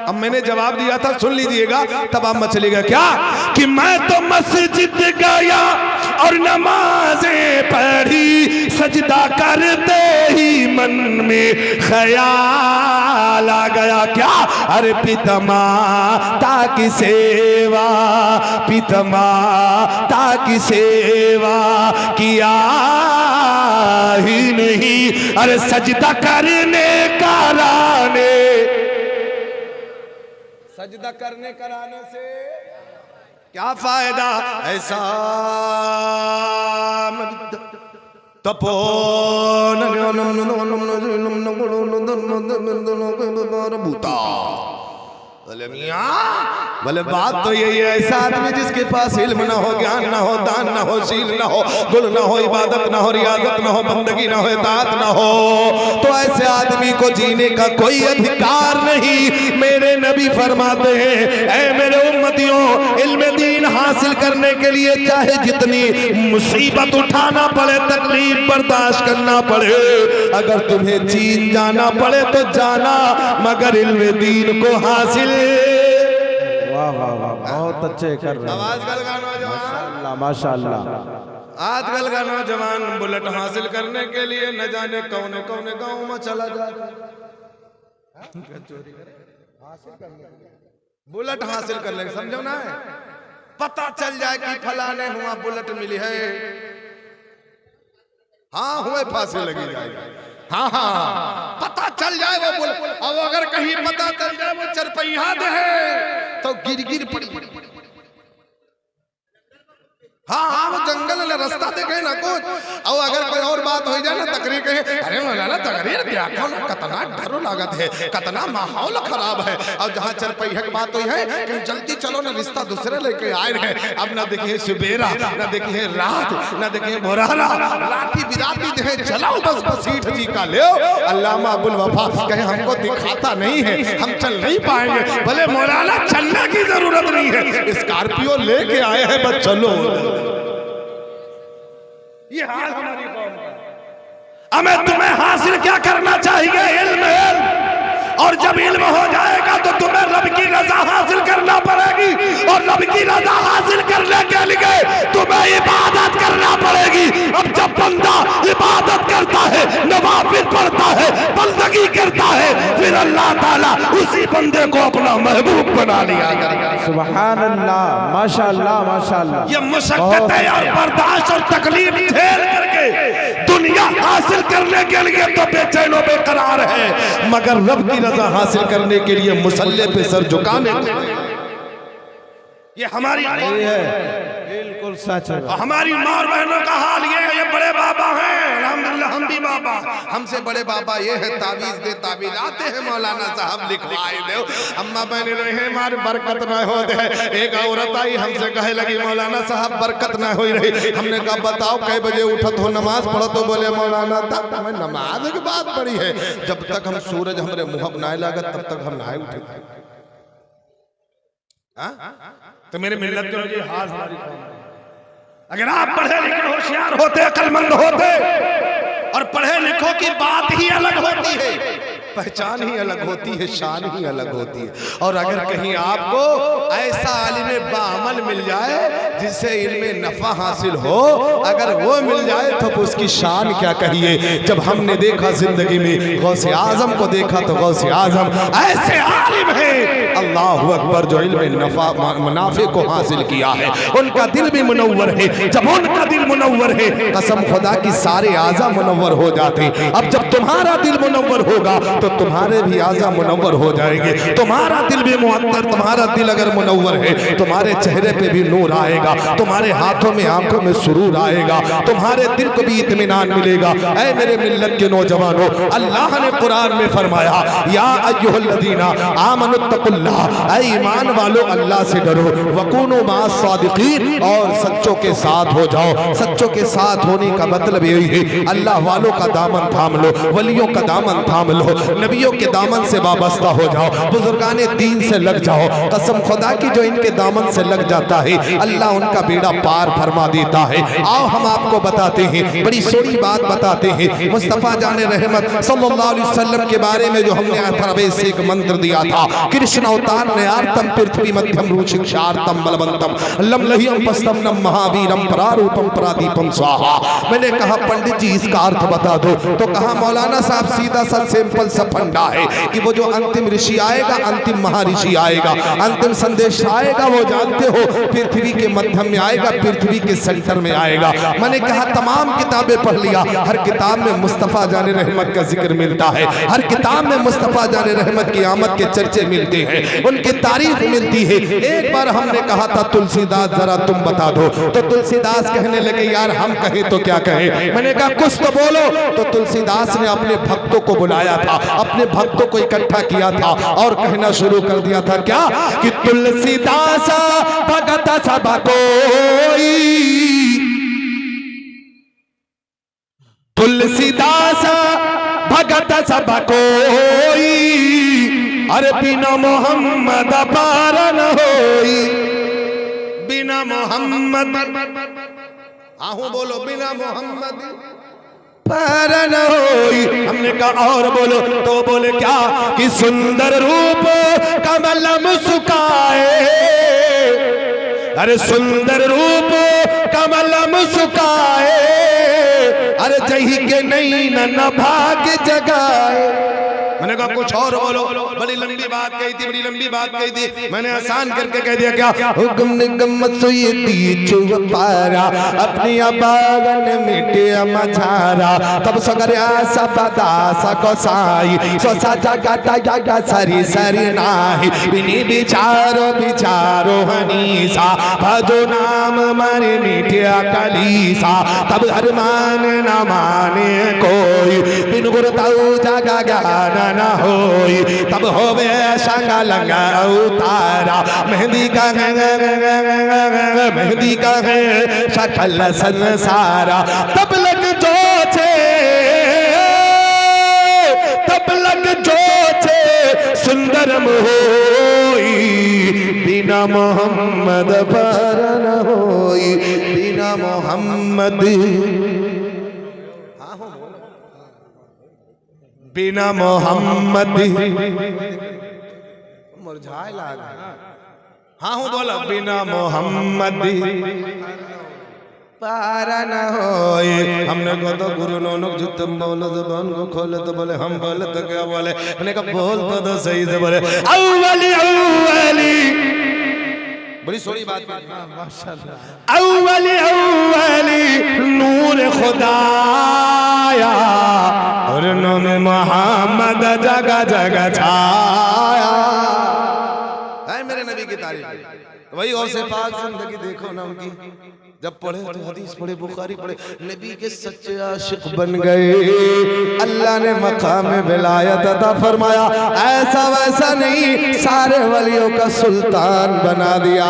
अब मैंने जवाब दिया था, सुन लीजिएगा तब आप मचलेगा क्या कि मैं तो मस्जिद गया और नमाजें पढ़ी, सजदा करते ही मन में ख्याल आ गया। क्या? अरे पिता माता की सेवा, पिता माता की सेवा किया ही नहीं, अरे सजदा करने कराने, सजदा करने कराने से क्या फायदा? ऐसा तपो बोले बात तो यही है, ऐसा आदमी जिसके पास इल्म ना हो, ज्ञान ना हो, दान ना हो, शील ना हो, गुल ना हो, इबादत ना हो, रियाजत ना हो, बंदगी ना हो, इताअत ना हो, तो ऐसे आदमी को जीने का कोई अधिकार नहीं। मेरे नबी फरमाते हैं, ऐ मेरे उम्मतियों, इल्म दीन हासिल करने के लिए चाहे जितनी मुसीबत उठाना पड़े, तकलीफ बर्दाश्त करना पड़े, अगर तुम्हें चीन जाना पड़े तो जाना, मगर इल्म दीन को हासिल। वाह वाह वाह, बहुत अच्छे कर रहे हैं। आजकल का नौजवान, माशाल्लाह माशाल्लाह, आजकल का नौजवान बुलेट हासिल करने के लिए न जाने कौन कौन गांव में चला जाता है, बुलेट हासिल कर ले, समझो ना है। पता चल जाए कि फलाने हुआ बुलेट मिली है, हाँ हुए फांसी लगी जाएगी। हाँ हाँ पता चल जाए वो बुलेट, अब अगर कहीं पता चल जाए वो चरपैया दे है तो गिर गिर पड़ी। हाँ हाँ वो जंगल वाला रास्ता देखे ना कुछ, और अगर कोई और बात हो जाए ना तकरीर कहे, अरे मौलाना तकरीर देखो ना कितना डर लागत है, कितना माहौल खराब है। और जहाँ चरपैया की बात हुई है कि जल्दी चलो ना रिश्ता दूसरे लेके आए हैं। अब ना देखिए सुबेरा, ना देखिए रात, ना देखिए भोराना, राती बिराती देखे चलाओ बस बसीठ जी का ले। अल्लामा अबुल वफा कहे हमको दिखाता नहीं है, हम चल नहीं पाएंगे। भले मौलाना चलने की जरूरत नहीं है, स्कॉर्पियो लेके आए हैं बस चलो। ये हाल हमारी कौम का। हमें तुम्हें हासिल क्या करना चाहिए? इल्म। और जब इल्म हो जाएगा तो तुम्हें रब की रजा हासिल करना पड़ेगी, और रब की रजा हासिल करने के लिए तुम्हें इबादत करना पड़ेगी। अब जब बंदा इबादत करता है, नवाफिल पढ़ता है, बंदगी करता है, फिर अल्लाह ताला उसी बंदे को अपना महबूब बना लिया करेगा। सुभान अल्लाह, माशाअल्लाह माशाअल्लाह। ये मुशक्कतें और बर्दाश्त और तकलीफ झेल करके दुनिया हासिल करने के लिए तो बेचैन और बेकरार है, मगर रब की रजा हासिल करने के लिए मुसल्ले पे सर झुकाने को। ये हमारी है, बिल्कुल सच है। हमारी माँ और बहनों का हाल ये है। ये बड़े बाबा हैं, अल्हम्दुलिल्लाह हम भी बाबा, हमसे बड़े बाबा ये है तावीज दे तावीज आते हैं मौलाना साहब लिखवाए दो। अम्मा बहने रहे हमारी बरकत ना हो दे। एक औरत आई हमसे कहे लगी मौलाना साहब बरकत ना हो रही। हमने कहा बताओ कै बजे उठत हो नमाज पढ़ो? तो बोले मौलाना तक हमें नमाज की बात पड़ी है, जब तक हम सूरज हमारे मुँह बनाए लागत तब तक हम नहाए उठे। तो मेरे मिल्लत के लोग हाल हमारी, अगर आप पढ़े लिखे होशियार होते, अक्लमंद होते, और पढ़े लिखो की बात ही अलग होती है, पहचान ही अलग होती है, शान ही अलग होती है। और अगर कहीं आपको ऐसा आलिम बाअमल मिल जाए जिससे इल्मे नफा हासिल हो, अगर वो मिल जाए तो उसकी शान क्या कहिए। जब हमने देखा जिंदगी में गौसे आजम को देखा तो गौसे आजम ऐसे आलिम है, अल्लाह अकबर, जो इल्मे नफा मुनाफे को हासिल किया है। उनका दिल भी मुनव्वर है। जब उनका दिल मुनव्वर है, कसम खुदा की सारे आज़ा मुनव्वर हो जाते। अब जब तुम्हारा दिल मुनव्वर होगा तो तुम्हारे भी आज़ा मुनव्वर हो जाएंगे। तुम्हारा दिल भी मुअत्तर, तुम्हारा दिल अगर मुनव्वर है, तुम्हारे चेहरे पे भी नूर आएगा, तुम्हारे हाथों में आंखों में सुरूर आएगा, तुम्हारे दिल को भी इत्मीनान मिलेगा। ऐ मेरे मिल्लत के नौजवानों, अल्लाह ने कुरान में फरमाया या अय्युहल्लज़ीना आमनुत्तकुल्लाह, ऐ ईमान वालों अल्लाह से डरो, वकूनू माअस सादिकीन, और सच्चों के साथ हो जाओ। सच्चों के साथ होने का मतलब यही है अल्लाह वालों का दामन थाम लो, वलियों का दामन थाम लो, नबियों के दामन से वाबस्ता हो जाओ, बुजुर्गाने दीन से लग जाओ। कसम खुदा की जो इनके दामन से लग जाता है अल्लाह उनका बेड़ा पार फरमा देता है। आओ हम आपको बताते हैं, बड़ी सोनी बात बताते हैं। मुस्तफा जाने रहमत सल्लल्लाहु अलैहि वसल्लम के बारे में जो हमने प्रवेश से एक मंत्र दिया था, कृष्ण अवतार ने आर्तम पृथ्वी मध्यम रुचिक्षार्तम बलवंतम लमलहियम पस्तमनम महावीरम परारूपम परादीपम स्वाहा। मैंने कहा पंडित जी इसका अर्थ बता दो, तो कहा मौलाना साहब सीधा सा सिंपल सा फंडा है कि वो जो अंतिम ऋषि आएगा, अंतिम महर्षि आएगा, अंतिम संदेश आएगा, वो जानते हो पृथ्वी के मध्यम में आएगा, पृथ्वी के सेंटर में आएगा। मैंने कहा तमाम किताबें पढ़ लिया, हर किताब में मुस्तफा जाने रहमत का जिक्र मिलता है, हर किताब में मुस्तफा जाने रहमत की आमद के चर्चे मिलते हैं, उनकी तारीफ मिलती है। एक बार हमने कहा था तुलसीदास जरा तुम बता दो, तो तुलसीदास कहने लगे यार हम कहें तो क्या कहें। मैंने कहा कुछ तो बोलो। तो तुलसीदास ने अपने भक्तों को बुलाया था, अपने भक्तों को इकट्ठा किया था और कहना शुरू कर दिया था क्या कि तुलसीदास भगत सब कोई, तुलसीदास भगत सब कोई, अरे बिना मोहम्मद पार न होई, बिना मोहम्मद, आहू बोलो बिना मोहम्मद पार न होई। हमने कहा और बोलो, तो बोले क्या कि सुंदर रूप कमल मुस्काए, अरे सुंदर रूप कमल मुस्काए, अरे जही के नहीं न भाग्य जगाए। मैंने कहा कुछ और बोलो, बड़ी लंबी बात कही थी, बड़ी लंबी बात कही थी, मैंने आसान करके कह दिया क्या, हुक्म निगम सुई चुपारा अपनी बागन मिटे मझारा तब सगरिया सबदा सको साई सो सजा गटा सरी सरी नाही बिनी बिचारो बिचारो हनीसा भजो नाम मरे मिटिया कलीसा तब हर मान न माने कोई बिन गुरताऊ जगा गाना न होई तब होवे संगा लंगा उतारा मेहंदी का है शकल संसारा तब लग जो छे सुंदर होई बिना मोहम्मद पर न होई बिना मोहम्मद बिना मोहम्मद मुरझाए लाग। हाँ हूँ बोला बिना मोहम्मद पारा न होए। हमने कहा तो गुरु नानक जो तुम बोलो ज़बान को खोले तो बोले हम बोले तो क्या बोले, मैंने कहा बोल तो सही से बोले अव्वली बड़ी सोनी बात माशाअल्लाह अव्वली नूर खुदाया और नाम मोहम्मद जगह जगह छाया है मेरे नबी की तारीफ। वही और से पाक जिंदगी देखो ना उनकी, जब पढ़े तो हदीस पढ़े बुखारी पढ़े नबी के सच्चे आशिक बन गए। अल्लाह ने मकाम में विलायत अता फरमाया, ऐसा वैसा नहीं सारे वलियों का सुल्तान बना दिया।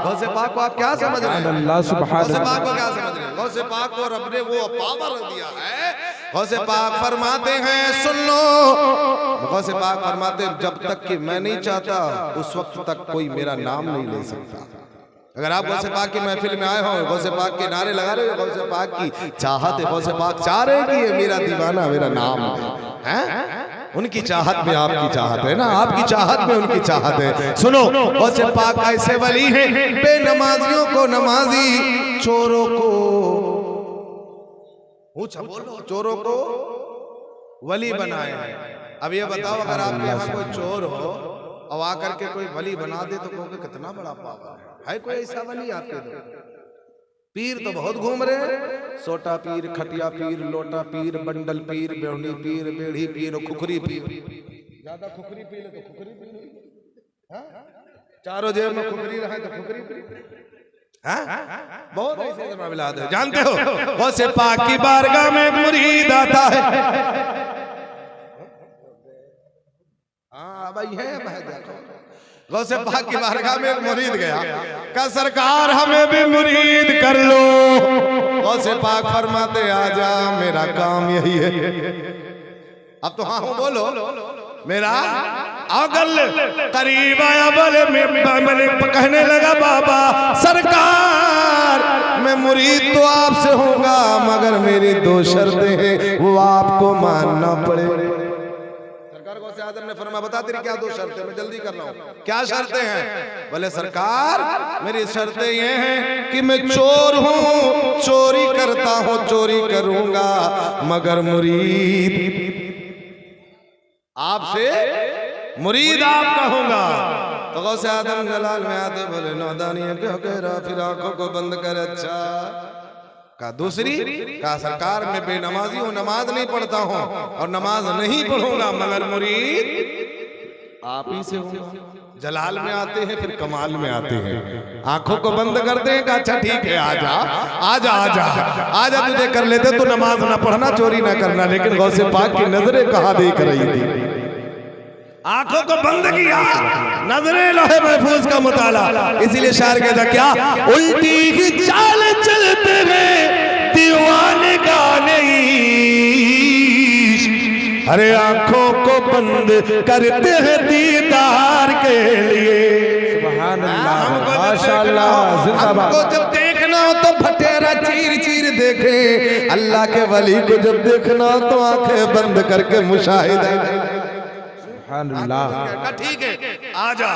गौसे पाक को आप क्या समझ रहे हैं? अल्लाह सुभान गौसे पाक को क्या समझ रहे हैं? गौसे पाक को रब ने वो पावर दिया है। गौसे पाक फरमाते हैं सुन लो, गौसे पाक फरमाते जब तक कि मैं नहीं चाहता उस वक्त तक कोई मेरा नाम नहीं ले सकता। अगर आप गौसे पाक की महफिल में आए हो, गौसे पाक के नारे लगा रहे हो, गौसे पाक की चाहत है, गौसे पाक चाह रहे हैं कि ये मेरा दीवाना मेरा नाम है। उनकी चाहत में आपकी चाहत है ना, आपकी चाहत में उनकी चाहत है। सुनो गौसे पाक ऐसे वली हैं, बेनमाजियों को नमाजी, चोरों को बोलो चोरों को वली बनाए हैं। अब ये बताओ अगर आपके यहाँ कोई चोर हो और आकर के कोई वली बना दे तो कहोगे कितना बड़ा पावर है कोई ऐसा वली आपके दो? पीर तो बहुत घूम रहे हैं, सोटा पीर, खटिया पीर, लोटा पीर, बंडल पीर, बेवनी पीर, बेड़ी पीर, खुखरी पीर। ज्यादा खुखरी पी ले तो खुखरी पीर, चारों जेब में खुखरी रहे तो खुखरी पीर। बहुत ऐसे मामलात है। जानते हो गौसे पाक की बारगाह में एक मुरीद आता है। हाँ भाई है गौसे पाक की बारगाह में एक मुरीद गया, का सरकार हमें भी मुरीद कर लो। गौसे पाक फरमाते आजा मेरा काम यही है। अब तो हाँ बोलो मेरा अगल करीब आया, बोले मैंने कहने लगा बाबा सरकार मैं मुरीद तो आपसे होगा मगर मेरी दो शर्तें हैं वो आपको मानना पड़ेगा। सरकार को से आदम ने फरमाया बता तेरी क्या दो शर्तें, मैं जल्दी कर रहा हूँ। क्या शर्तें हैं? बोले सरकार मेरी शर्तें ये हैं कि मैं चोर हूँ, चोरी करता हूँ, चोरी करूंगा मगर मुरीद आपसे मुरीद आपका होगा। तो गौसे आदम जलाल में आते बोले नौदानी क्यों कह रहा, फिर आंखों को बंद कर। अच्छा का दूसरी का सरकार मैं बेनमाजी हूँ, नमाज नहीं पढ़ता हूँ और नमाज नहीं पढ़ूंगा मगर मुरीद आप ही से होगा। जलाल में आते हैं फिर कमाल में आते हैं, आंखों को बंद करते हैं। अच्छा ठीक है आजा आजा आजा आजा तुझे कर लेते, तो नमाज ना पढ़ना चोरी ना करना। लेकिन गौसे पाक की नजरें कहाँ देख रही थी? आंखों को बंद किया, नजरें लोहे महफूज का मुताला। इसीलिए शायर कहता क्या, उल्टी ही चाल चलते हैं दीवाने का नहीं, अरे आंखों को बंद करते हैं दीदार के लिए। सुभान अल्लाह माशाअल्लाह जिंदाबाद। हमको जब देखना हो तो फटेरा चीर चीर देखे, अल्लाह के वली को जब देखना हो तो आंखें बंद करके मुशाहिदा। ठीक है आजा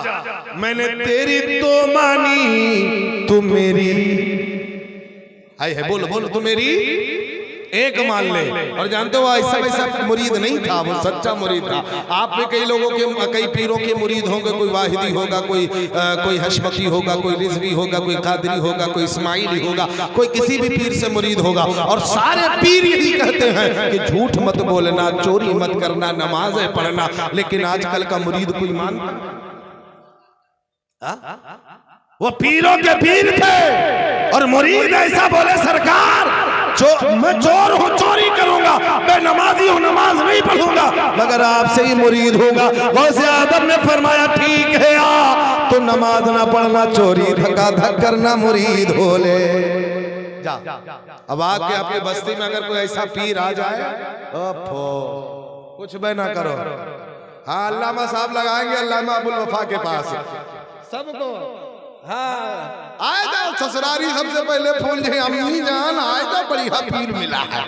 मैंने तेरी तो मानी तू मेरी, आई है बोलो बोलो तू मेरी एक मान ले। और जानते हो ऐसा वैसा मुरीद नहीं था, वो सच्चा मुरीद था। आप में कई लोगों के, कई पीरों के मुरीद होंगे, कोई वाहिदी होगा, कोई हशमती होगा, कोई रिजवी होगा, कोई कादरी होगा, कोई इस्माइली होगा, कोई किसी भी पीर से मुरीद होगा। और सारे पीर यही कहते हैं कि झूठ मत बोलना, चोरी मत करना, नमाज़ें पढ़ना। लेकिन आजकल का मुरीद कोई मानता? वो पीरों के पीर थे और मुरीद ऐसा बोले सरकार मैं चोर हूँ, चोरी करूंगा, मैं नमाजी हूँ, नमाज नहीं पढ़ूंगा, मगर आपसे ही मुरीद होगा। वैसे आदम ने फरमाया ठीक है तो नमाज ना पढ़ना, चोरी धक्का धक करना, मुरीद हो ले जा। अब आके आपकी बस्ती में अगर कोई ऐसा पीर आ जाए, कुछ भी ना करो। हाँ, अल्लामा साहब लगाएंगे अल्लामा अबुल वफा के पास सबको। हाँ, आए जाओ ससुरारी, सबसे पहले फोन जे अम्मी जान आए तो बढ़िया पीर मिला है।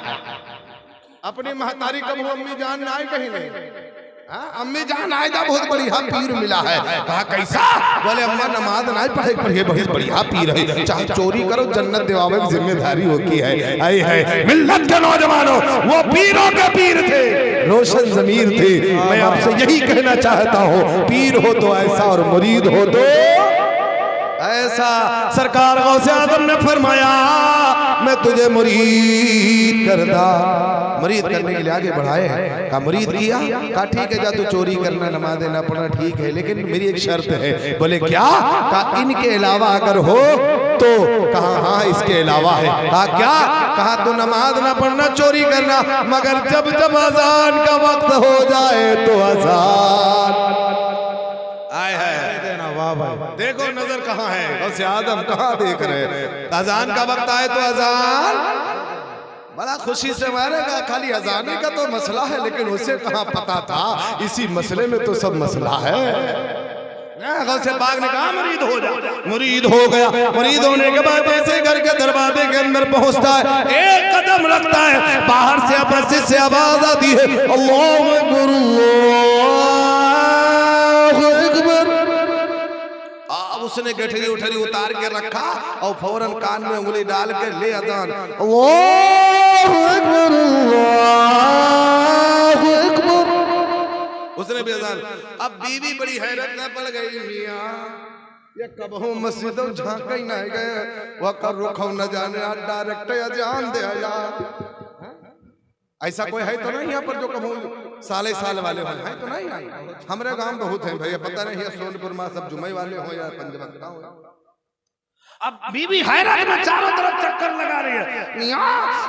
अपनी महतारी कब अम्मी जान ना आए कहीं नहीं। हाँ, अम्मी जान आए तो बहुत बढ़िया पीर मिला है। कहा कैसा? बोले अम्मा नमाज ना पढ़े बहुत बढ़िया पीर है, चाहे चोरी करो जन्नत दिवावे की जिम्मेदारी होती है। आई है मिल्लत के नौजवानों, वो पीरों के पीर थे, रोशन ज़मीर थे। मैं आपसे यही कहना चाहता हूँ, पीर हो तो ऐसा और मुरीद हो तो ऐसा। सरकार गौसे आज़म ने फरमाया मैं तुझे मुरीद करदा। मुरीद करने के लिए आगे बढ़ाए हैं। कहा मुरीद किया, कहा ठीक है जा तू चोरी करना, नमाज ना पढ़ना ठीक है, लेकिन मेरी एक शर्त है। बोले क्या? कहा इनके अलावा अगर हो तो। कहा हाँ इसके अलावा है। कहा क्या? कहा तू नमाज ना पढ़ना, चोरी करना, मगर जब जब अजान का वक्त हो जाए तो अजान आए है। वाह भाई, देखो नजर कहाँ है, गौसे आदम कहाँ देख रहे। अजान का वक्त आए तो अजान, बड़ा खुशी से मारेगा। खाली अजाने का तो मसला है, लेकिन उसे कहाँ पता था इसी मसले में तो सब मसला है। गौसे पाक ने कहा मुरीद हो जा। मुरीद हो गया। मुरीद होने के बाद ऐसे घर के दरवाजे के अंदर पहुंचता है, एक कदम रखता है, बाहर से मस्जिद से आवाज आती है अल्लाहु अकबर, अल्लाहु अकबर। उसने गठरी उठरी उतार के रखा और फौरन कान में उंगली डाल के ले अजान अल्लाहु अकबर, अल्लाहु अकबर। उसने भी अजान। अब बीवी बड़ी हैरत में पड़ गई, मियां ये कब हो मस्जिद झांक ही नहीं गए, वह कर रुखो न जाने डायरेक्ट अजान दे यार। ऐसा कोई है तो नहीं यहाँ पर जो कबू साले साल वाले है तो नहीं? हमारे गांव बहुत है भैया, पता नहीं है सोनपुर में सब जुमे वाले हो या पंजवक्ता हो। अब बीबी हैरान में चारों तरफ चक्कर लगा रही है, मियां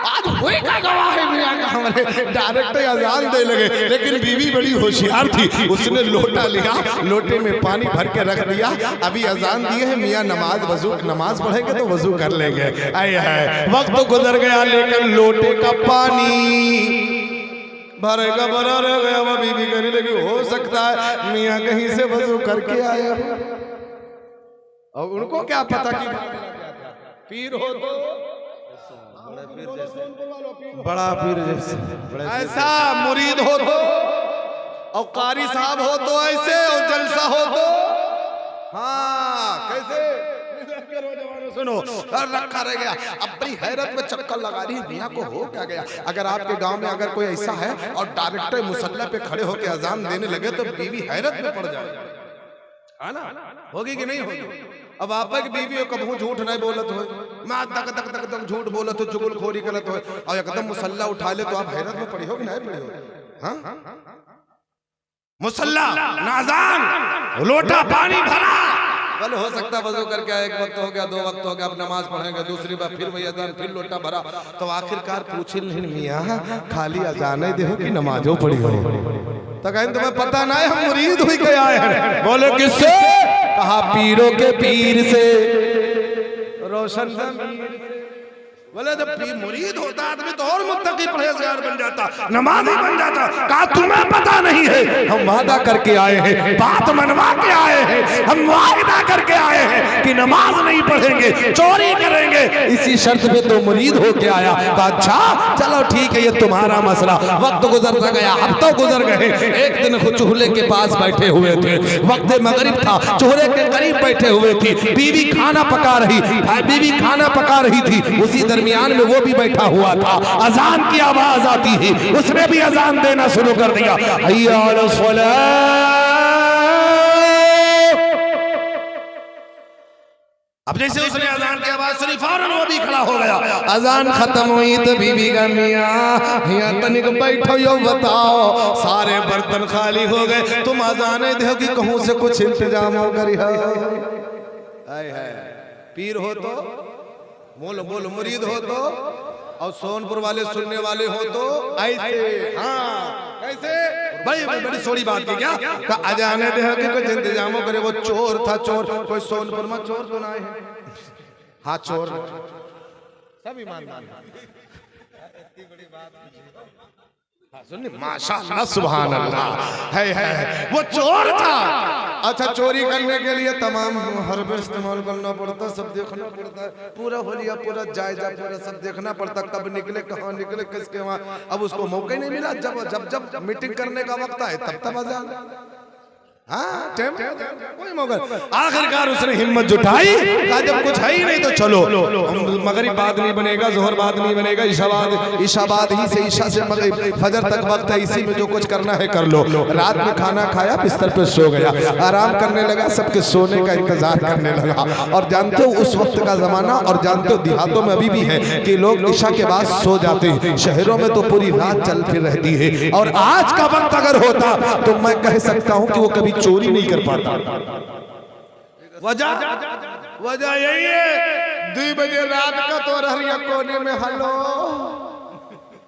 आज हुई का गवाह है, मियां का हमारे डायरेक्ट अजान दे लगे। लेकिन बीवी बड़ी होशियार थी, उसने लोटा लिया, लोटे में पानी भर के रख दिया। अभी अजान दिए हैं, मियां नमाज पढ़ेंगे तो वजू कर लेंगे। आए है वक्त तो गुजर गया, लेकिन लोटे का पानी भरेगा भरा रह गया। वो बीवी कहने लगी हो सकता है मियां कहीं से वजू करके आया, और उनको क्या पता कि पीर हो तो बड़ा पीर जैसे ऐसा, मुरीद हो तो, और कारी साहब हो तो ऐसे, और जलसा हो तो हाँ कैसे। सुनो रखा रह गया। अब बड़ी हैरत में चक्कर लगा रही है, मियां को हो क्या गया। अगर आपके गांव में अगर कोई ऐसा है और डायरेक्ट मुसल्ला पे खड़े होकर अजान देने लगे तो बीवी हैरत में पड़ जाए, है ना? होगी कि नहीं होगी? अब आप की बीवी कबू झूठ नहीं बोलत हो, मैं तक तक तक तक झूठ बोलत हो, चुगलखोरी करत हो, और एकदम मुसल्ला उठा ले तो आप हैरत में पड़ी हो कि नहीं पड़ी हो? हाँ मुसल्ला नाज़ान लोटा पानी भरा, कल हो सकता वजू करके आए, एक वक्त हो गया, दो वक्त हो गया, अब नमाज पढ़ेंगे, दूसरी बार फिर वही अजान, फिर लोटा भरा। तो आखिरकार पूछी मियां खाली अजान दे हो कि नमाजो पढ़ी हो? तो कहें तुम्हें पता ना है, हम मुरीद हुई के आए हैं। बोले किससे? कहा पीरों के पीर से, रोशन ज़मीर। बोले जब मुरीद होता आदमी तो और मुत्तकी परहेजगार बन जाता, नमाजी बन जाता। कहा तुम्हें पता नहीं है, हम वादा करके आए हैं, बात मनवा के आए हैं, हम वादा करके आए हैं कि नमाज नहीं पढ़ेंगे, चोरी करेंगे, इसी शर्त पे तो मुरीद होके आया। तो अच्छा चलो ठीक है, ये तुम्हारा मसला। वक्त गुजरता गया, हफ्तों गुजर गए। एक दिन चूल्हे के पास बैठे हुए थे, वक्त मगरिब था, चूल्हे के करीब बैठे हुए थी, बीवी खाना पका रही थी। उसी दरमियान दरमियान में वो भी बैठा हुआ था। अजान की आवाज आती है, उसने भी अजान देना शुरू कर दिया। हय्या अला सलाह। अब जैसे उसने अजान की आवाज सुनी, फौरन वो भी खड़ा हो गया। अजान खत्म हुई तो बीबी का मियां तनिक बैठो, यो बताओ सारे बर्तन खाली हो गए, तुम अजान दो कि कहूं से कुछ इंतजाम हो करी है। पीर हो तो बोलो बोलो, मुरीद हो तो, और सोनपुर वाले सुनने वाले हो तो ऐसे। हाँ कैसे? बड़ी सोड़ी बात की क्या अजाने दे कि कुछ इंतजाम करे। वो चोर था, चोर कोई सोनपुर में चोर तो ना है। हाँ चोर सब ईमानदार माशाअल्लाह सुभान अल्लाह है। वो चोर था। अच्छा, चोरी करने के लिए तमाम हरबे इस्तेमाल करना पड़ता, सब देखना पड़ता है, पूरा होलिया पूरा जायजा पूरा सब देखना पड़ता, कब निकले कहाँ निकले किसके वहाँ। अब उसको मौका ही नहीं मिला। जब मीटिंग करने का वक्त आए तब अजान। हाँ कोई मौका। आखिरकार उसने हिम्मत जुटाई, कहा जब कुछ है ही नहीं तो चलो, मगरिब बाद नहीं बनेगा, जोहर बाद नहीं बनेगा, ईशा बाद ही से, ईशा से फजर तक वक्त है, इसी में जो कुछ करना है कर लो। रात में खाना खाया, बिस्तर पे सो गया, आराम करने लगा, सबके सोने का इंतजार करने लगा। और जानते हो उस वक्त का जमाना, और जानते हो देहातों में अभी भी है कि लोग ईशा के बाद सो जाते हैं, शहरों में तो पूरी रात चल फिर रहती है। और आज का वक्त अगर होता तो मैं कह सकता हूँ कि वो कभी चोरी नहीं कर पाता। वजह यही है, 2 बजे रात का तो रहरिया कोने में हलो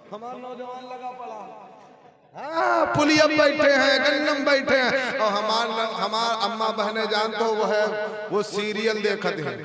हमारा नौजवान लगा पड़ा। हाँ पुलिया बैठे हैं, गन्नम बैठे हैं, और हमार अम्मा बहने जान तो वो सीरियल देखते हैं।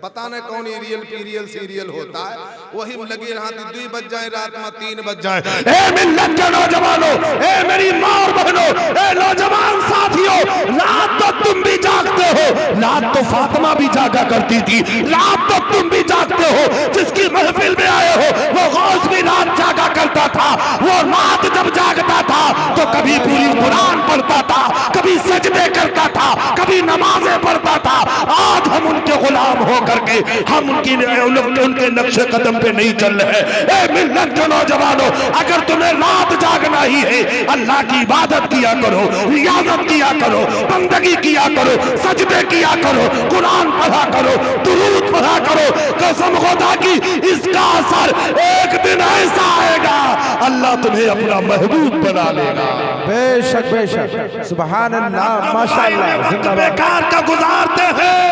पता नहीं कौन रियल सीरियल होता है, वही लगी रहा 2 बज जाए रात में, 3 बज जाए। ए मिल्लत के नौजवानों, ए मेरी माँ और बहनों, ए नौजवान साथियों, रात तो तुम भी जागते हो, रात तो फातिमा भी जागा करती थी, रात तो तुम भी जागते हो। जिसकी महफिल में आए हो वो गौस भी रात जागा करता था। वो रात जब जागता था तो कभी पूरी कुरान पढ़ता था, कभी सजदे करता था, कभी नमाजें पढ़ता था। आज हम उनके गुलाम हो करके हम उनके नक्शे कदम पे नहीं चल रहे। ए मिल्लत के नौजवानों, अगर तुम्हें रात जागना ही है, अल्लाह की इबादत किया करो, रियाजत किया करो, बंदगी किया करो, सजदे किया करो, कुरान पढ़ा करो, दुरूद पढ़ा करो। कसम खुदा की इसका असर एक दिन ऐसा आएगा, अल्लाह तुम्हें अपना महबूब बना लेगा। बेशक बेशक, सुभान अल्लाह, माशाअल्लाह। बेकार का गुजारते हैं,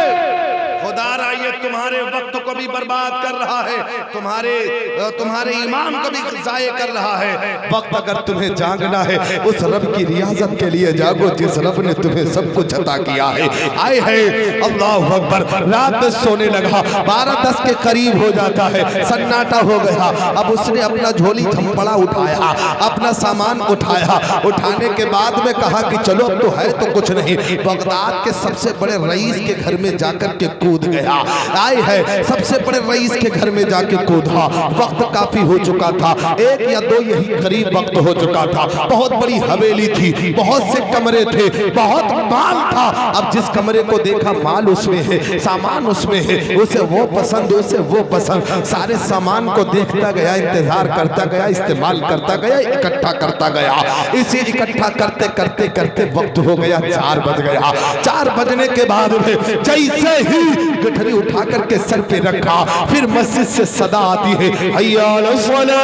खुदा ये तुम्हारे वक्त को भी बर्बाद कर रहा है, तुम्हारे ईमान को भी ज़ाये कर रहा है। वक्त अगर तुम्हें जागना है, उस रब की रियाजत के लिए जागो जिस रब ने तुम्हें सब कुछ अता किया है। आए है अल्लाह अकबर। रात में सोने लगा, 12-10 के करीब हो जाता है, सन्नाटा हो गया। अब उसने अपना झोली झंपड़ा उठाया, अपना सामान उठाया, उठाने के बाद में कहा कि चलो अब तो है तो कुछ नहीं। बगदाद के सबसे बड़े रईस के घर में जाकर के कूद गया। आए है सबसे बड़े रईस के घर में जाके कूदा। वक्त काफी हो चुका था, 1 या 2 यही करीब वक्त हो चुका था। बहुत बड़ी हवेली थी, बहुत से कमरे थे, बहुत माल था। अब जिस कमरे को देखा माल उसमें है, सामान उसमें है, उसे वो पसंद, उसे वो पसंद। सारे सामान को देखता गया, इंतजार करता गया, इस्तेमाल करता गया, इकट्ठा करता गया। इसे इकट्ठा करते करते करते वक्त हो गया, 4 बज गया। 4 बजने के बाद में जैसे ही गठरी उठा करके सर पे रखा, फिर मस्जिद से सदा आती है, हय्या अला सलाह।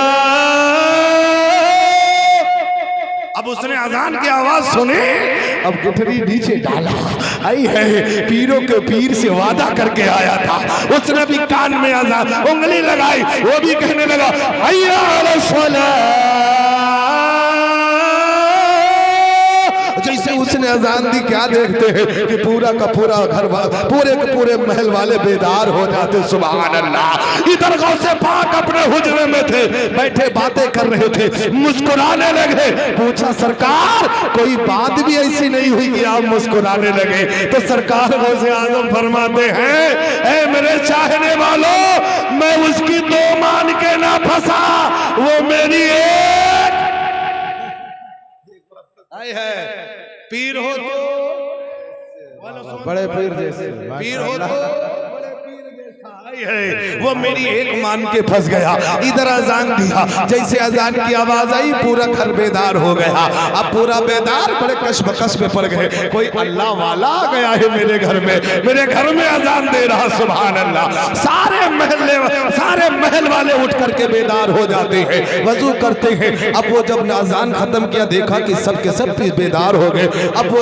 अब उसने अजान की आवाज सुनी, अब गठरी नीचे डाला। आई है पीरों के पीर से वादा करके आया था, उसने भी कान में अजान उंगली लगाई, वो भी कहने लगा हय्या अला सलाह। जैसे उसने अजान दी, क्या देखते हैं कि पूरा का पूरा घर, पूरे के पूरे महल वाले बेदार हो जाते। सुभान अल्लाह। इधर गौसे पाक अपने हुजरे में थे, बैठे बातें कर रहे थे, मुस्कुराने लगे। पूछा सरकार कोई बात भी ऐसी नहीं हुई कि आप मुस्कुराने लगे? तो सरकार गौसे आजम फरमाते हैं, ऐ मेरे चाहने वालों, मैं उसकी 2 मान के ना फंसा, वो मेरी एक। आई है पीर हो तो बड़े पीर जैसे, पीर हो तो बड़े पीर जैसा। वो मेरी एक मान के फंस गया, इधर अजान दिया, जैसे अजान की आवाज आई पूरा घर बेदार हो गया। अब पूरा बेदार बड़े कशमकश में पड़ गए, कोई अल्लाह वाला आ गया है मेरे घर में अजान दे रहा, सुभान अल्लाह। सारे महल वाले उठ करके बेदार हो जाते हैं, वजू करते हैं। अब वो जब अजान खत्म किया, देखा कि सब के सब बेदार हो गए। अब वो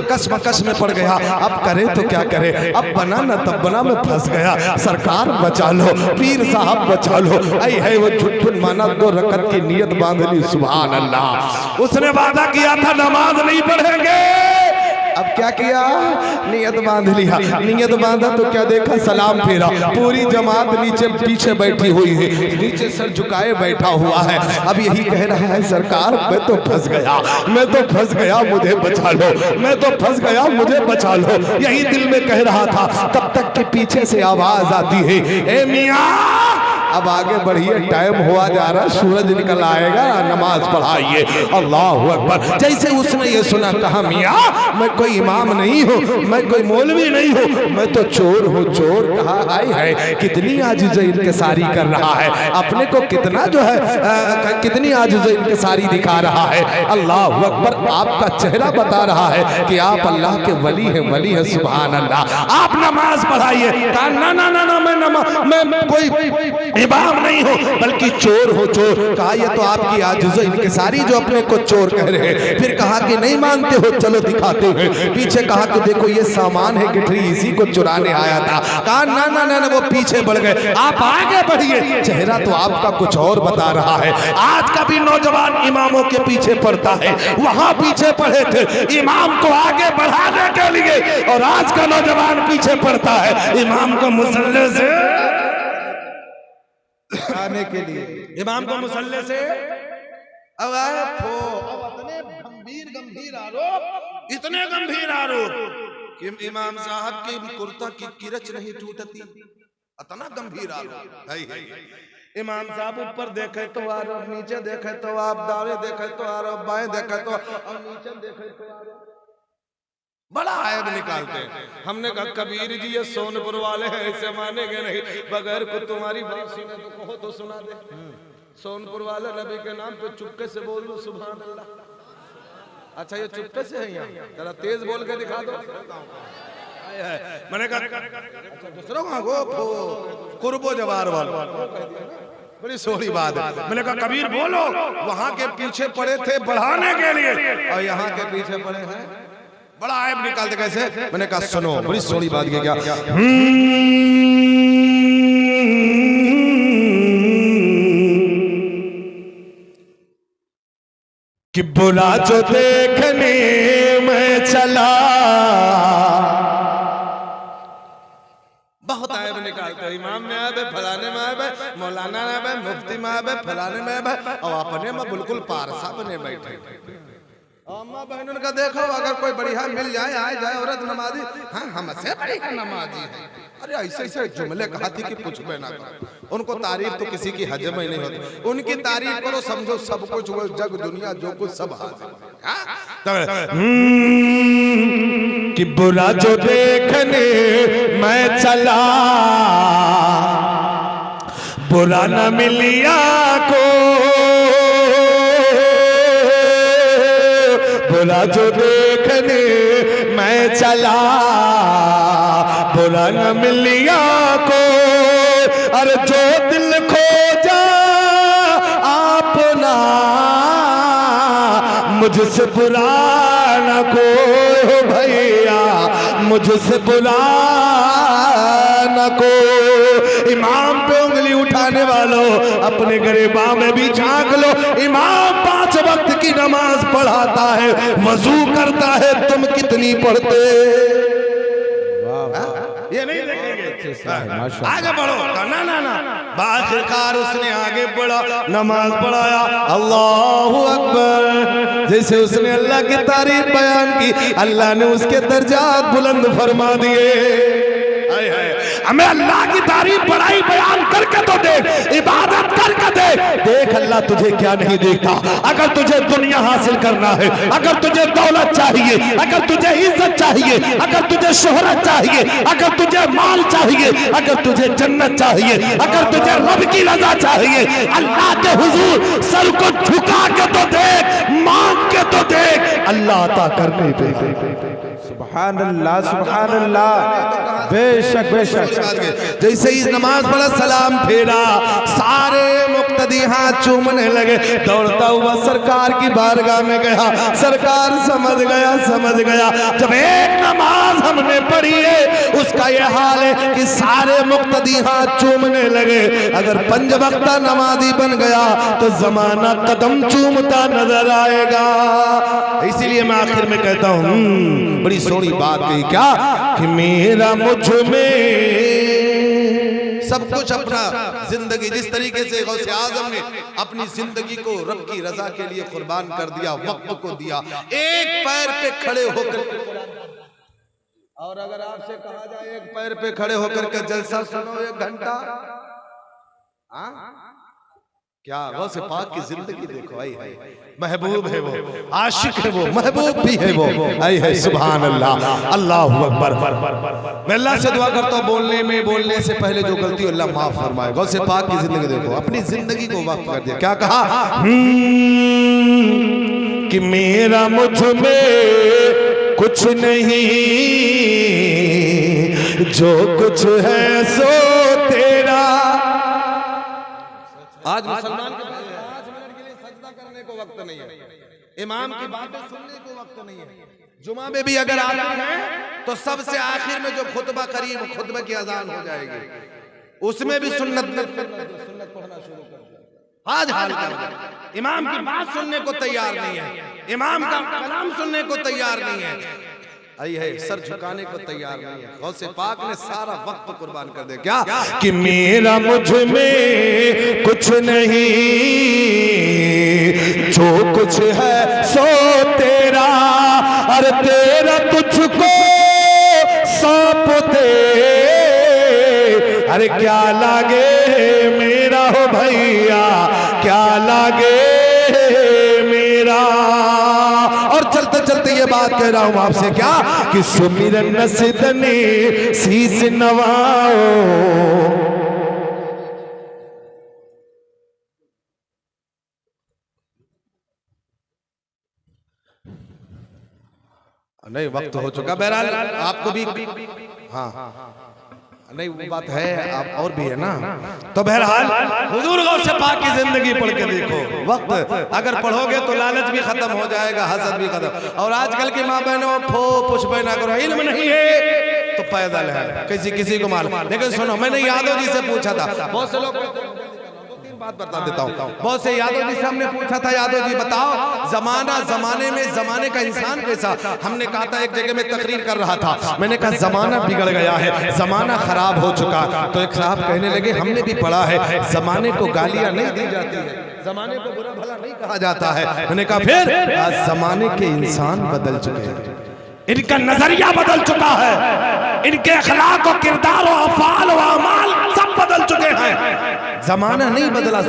कशमकश में पड़ गया, अब करे तो क्या करे, अब बना न तब बना में फंस गया। सरकार बचा लो, पीर साहब बचा लो। आई है वो झुठुन माना, 2 रकत की नियत बांध ली, सुभान अल्लाह। उसने वादा किया था नमाज नहीं पढ़ेंगे, अब क्या किया, नियत बांध लिया। नियत बांधा तो क्या देखा, सलाम फेरा, पूरी जमात नीचे पीछे बैठी हुई है, नीचे सर झुकाए बैठा हुआ है। अब यही कह रहा है, सरकार मैं तो फंस गया, मुझे बचा लो, मैं तो फंस गया, मुझे बचा लो। यही दिल में कह रहा था, तब तक के पीछे से आवाज आती है, ए मियां अब आगे बढ़िए, टाइम हुआ जा रहा, सूरज निकल आएगा, नमाज पढ़ाइए, अल्लाह अकबर। जैसे उसने ये सुना, कहा मियां मैं कोई इमाम नहीं हूँ, मैं कोई मौलवी नहीं हूँ, मैं तो चोर हूँ, चोर। कहा आई है कितनी आजिज़ इंकिसारी कर रहा है, अपने को कितना जो है कितनी आजिज़ इंकिसारी दिखा रहा है। अल्लाह अकबर, आपका चेहरा बता रहा है कि आप अल्लाह के वली हैं, सुभान अल्लाह। आप नमाज पढ़ाइए। कहा ना ना ना ना, मैं कोई इमाम नहीं हो, बल्कि चोर हो, चोर। कहा ये तो आपकी आजिज़ इंकिसारी जो अपने को चोर कह रहे हैं। फिर कहा कि नहीं मानते हो, चलो दिखाते हैं। पीछे कहा कि देखो ये सामान है, गठरी इसी को चुराने आया था। कहा ना ना ना, वो पीछे बढ़ गए, आप आगे बढ़िए। चेहरा तो आपका कुछ और बता रहा है। आज का भी नौजवान इमामों के पीछे पड़ता है, वहां पीछे पड़े थे इमाम को आगे बढ़ाने के लिए, और आज का नौजवान पीछे पड़ता है इमाम को मुसल्ले से आने के लिए, इमाम को मुसल्ले से अब आए इतने गंभीर आरोप कि इमाम साहब के कुर्ता की किरच नहीं टूटती, इतना गंभीर आरोप। इमाम साहब ऊपर देखे तो आरोप, नीचे देखे तो आप, दावे देखे तो आरोप, बाएं देखे तो, और नीचे देखे तो आरोप, बड़ा आयब निकालते हैं। हमने कहा कबीर जी ये सोनपुर वाले हैं, ऐसे मानेंगे नहीं, बगैर को तुम्हारी बात सुने तो कहो तो सुना दे। सोनपुर वाले नबी के नाम पे चुपके से बोल दो, सुभान अल्लाह। अच्छा ये चुपके से है, यहाँ जरा तेज बोल के दिखा दो। मैंने कहा दूसरों को कुर्बो जवार वाला, बड़ी सोहनी बात है। मैंने कहा कबीर बोलो, वहां के पीछे पड़े थे बढ़ाने के लिए, और यहाँ के पीछे पड़े हैं, बड़ा आयब निकालते कैसे। मैंने कहा सुनो, बड़ी सोहनी बात की क्या, कि बुरा जो देखने में चला, बहुत आयब निकालते। इमाम में आयब है, फलाने में आयब है, मौलाना में आयब है, मुफ्ती में आयब है, फलाने में आयब है, और अपने में बिल्कुल पारसा बने बैठे। अम्मा बहनों का देखो, अगर कोई बढ़िया मिल जाए, आए जाए औरत नमाजी, हाँ हमसे बढ़िया नमाजी है। अरे ऐसे जुमले कहती कि कुछ भी ना करो। उनको तारीफ तो किसी की हजम ही नहीं होती, उनकी तारीफ करो, समझो सब कुछ वो जग दुनिया जो कुछ सब हाजिर। कि बुरा जो देखने मैं चला, बुरा न मिलिया को, बुरा जो देखने मैं चला, बुरा न मिलिया को। अरे जो दिल खोजा आपना, मुझसे बुरा न कोई भैया, मुझसे बुरा न को। इमाम पे उंगली उठाने वालों, अपने गरीबा में भी झांक लो। इमाम 5 वक्त की नमाज पढ़ाता है, वजू करता है, तुम कितनी पढ़ते? ये नहीं देखेंगे। आगे बढ़ो, ना ना ना, आखिरकार उसने आगे बढ़ा, नमाज पढ़ाया, अल्लाहु अकबर। जैसे उसने अल्लाह की तारीफ बयान की, अल्लाह ने उसके दर्जात बुलंद फरमा दिए। हमें अल्लाह की तारीफ बड़ाई बयान करके तो देख, इबादत करके देख अल्लाह तुझे क्या नहीं देखता। अगर तुझे दुनिया हासिल करना है, अगर तुझे दौलत चाहिए, अगर तुझे इज्जत चाहिए, अगर तुझे शोहरत चाहिए, अगर तुझे माल चाहिए, अगर तुझे जन्नत चाहिए, अगर तुझे रब की रजा चाहिए, अल्लाह के हुजूर सर को झुका के तो देख, मांग के तो देख, अल्लाह अता करने पे। सुभान अल्लाह, सुभान अल्लाह, बेशक बेशक। जैसे ही नमाज पढ़ा, सलाम फेरा, सारे मुक्तदी हाथ चूमने लगे। दौड़ता हुआ सरकार की बारगाह में गया, सरकार समझ गया जब एक नमाज हमने पढ़ी है उसका ये हाल है कि सारे मुक्तदी हाथ चूमने लगे। अगर 5 वक्ता नमाजी बन गया तो जमाना कदम चूमता नजर आएगा। इसीलिए मैं आखिर में कहता हूं, बड़ी सोनी बात कही क्या कि मेरा मुझ में सब कुछ, अपना जिंदगी जिस तरीके से गौसे आजम ने अपनी जिंदगी को रब की रजा के लिए कुर्बान कर दिया, वक्त को दिया, एक पैर पे खड़े होकर। और अगर आपसे कहा जाए एक पैर पे खड़े होकर के जलसा सुनो 1 घंटा, क्या गौसे पाक की जिंदगी देखो। आई है, महबूब है वो, आशिक है वो, महबूब भी है वो। आई है, सुभान अल्लाह, अल्लाहु अकबर। मैं अल्लाह से दुआ करता हूँ बोलने से पहले जो गलती अल्लाह माफ फरमाए। गौसे पाक की जिंदगी देखो, अपनी जिंदगी को वक्त कर दिया। क्या कहा कि मेरा मुझ में कुछ नहीं, जो कुछ है सो तेरा। आज मुसलमान के पास 5 मिनट के लिए सजदा करने को वक्त नहीं है, इमाम की बातें सुनने को वक्त नहीं है। जुमा में भी अगर आते हैं तो सबसे आखिर में जो खुतबा करीब खुतबे की अजान हो जाएगी, उसमें भी सुन्नत पढ़ना शुरू कर दिया। आज हाल कर, इमाम की बात सुनने को तैयार नहीं है, इमाम का कलाम सुनने को तैयार नहीं है, आई है सर झुकाने को तैयार नहीं है। गौसे पाक ने सारा वक्त कुर्बान कर दिया। क्या कि मेरा मुझ में कुछ नहीं, जो कुछ है सो तेरा, और तेरा तुझको सौंप दे। अरे क्या लागे मेरा हो भैया, क्या लागे मेरा। और चलते चलते ये बात कह रहा हूं आपसे क्या कि सुमिरन नसिदने शीस नवाओ। नहीं, वक्त हो चुका। बहरहाल आपको भी, हाँ नहीं वो बात है, आप और भी है ना। तो बहरहाल हुजूर गौसे पाक की जिंदगी पढ़ के देखो, वक्त अगर पढ़ोगे तो लालच भी खत्म हो जाएगा, हसद भी खत्म। और आजकल की माँ बहनों पुछ बहना करो, इल्म नहीं है तो पैदल है, किसी को मालूम। लेकिन सुनो, मैंने यादव जी से पूछा था, बहुत से लोग बात बता देता हूँ, बहुत से यादव जी से हमने पूछा था, यादव जी बताओ जमाने में जमाने का इंसान कैसा। हमने कहा था, एक जगह में तकरीर कर रहा था, मैंने कहा जमाना बिगड़ गया है, जमाना खराब हो चुका। तो एक साहब कहने लगे, हमने भी पढ़ा है जमाने को गालियां नहीं दी जाती है, जमाने को बुरा भला नहीं कहा जाता है। मैंने कहा फिर आज जमाने के इंसान बदल चुके हैं, इनका नजरिया बदल चुका है, इनके अखलाक और किरदार और अफाल और अमाल सब बदल चुके हैं। जमाना नहीं बदला,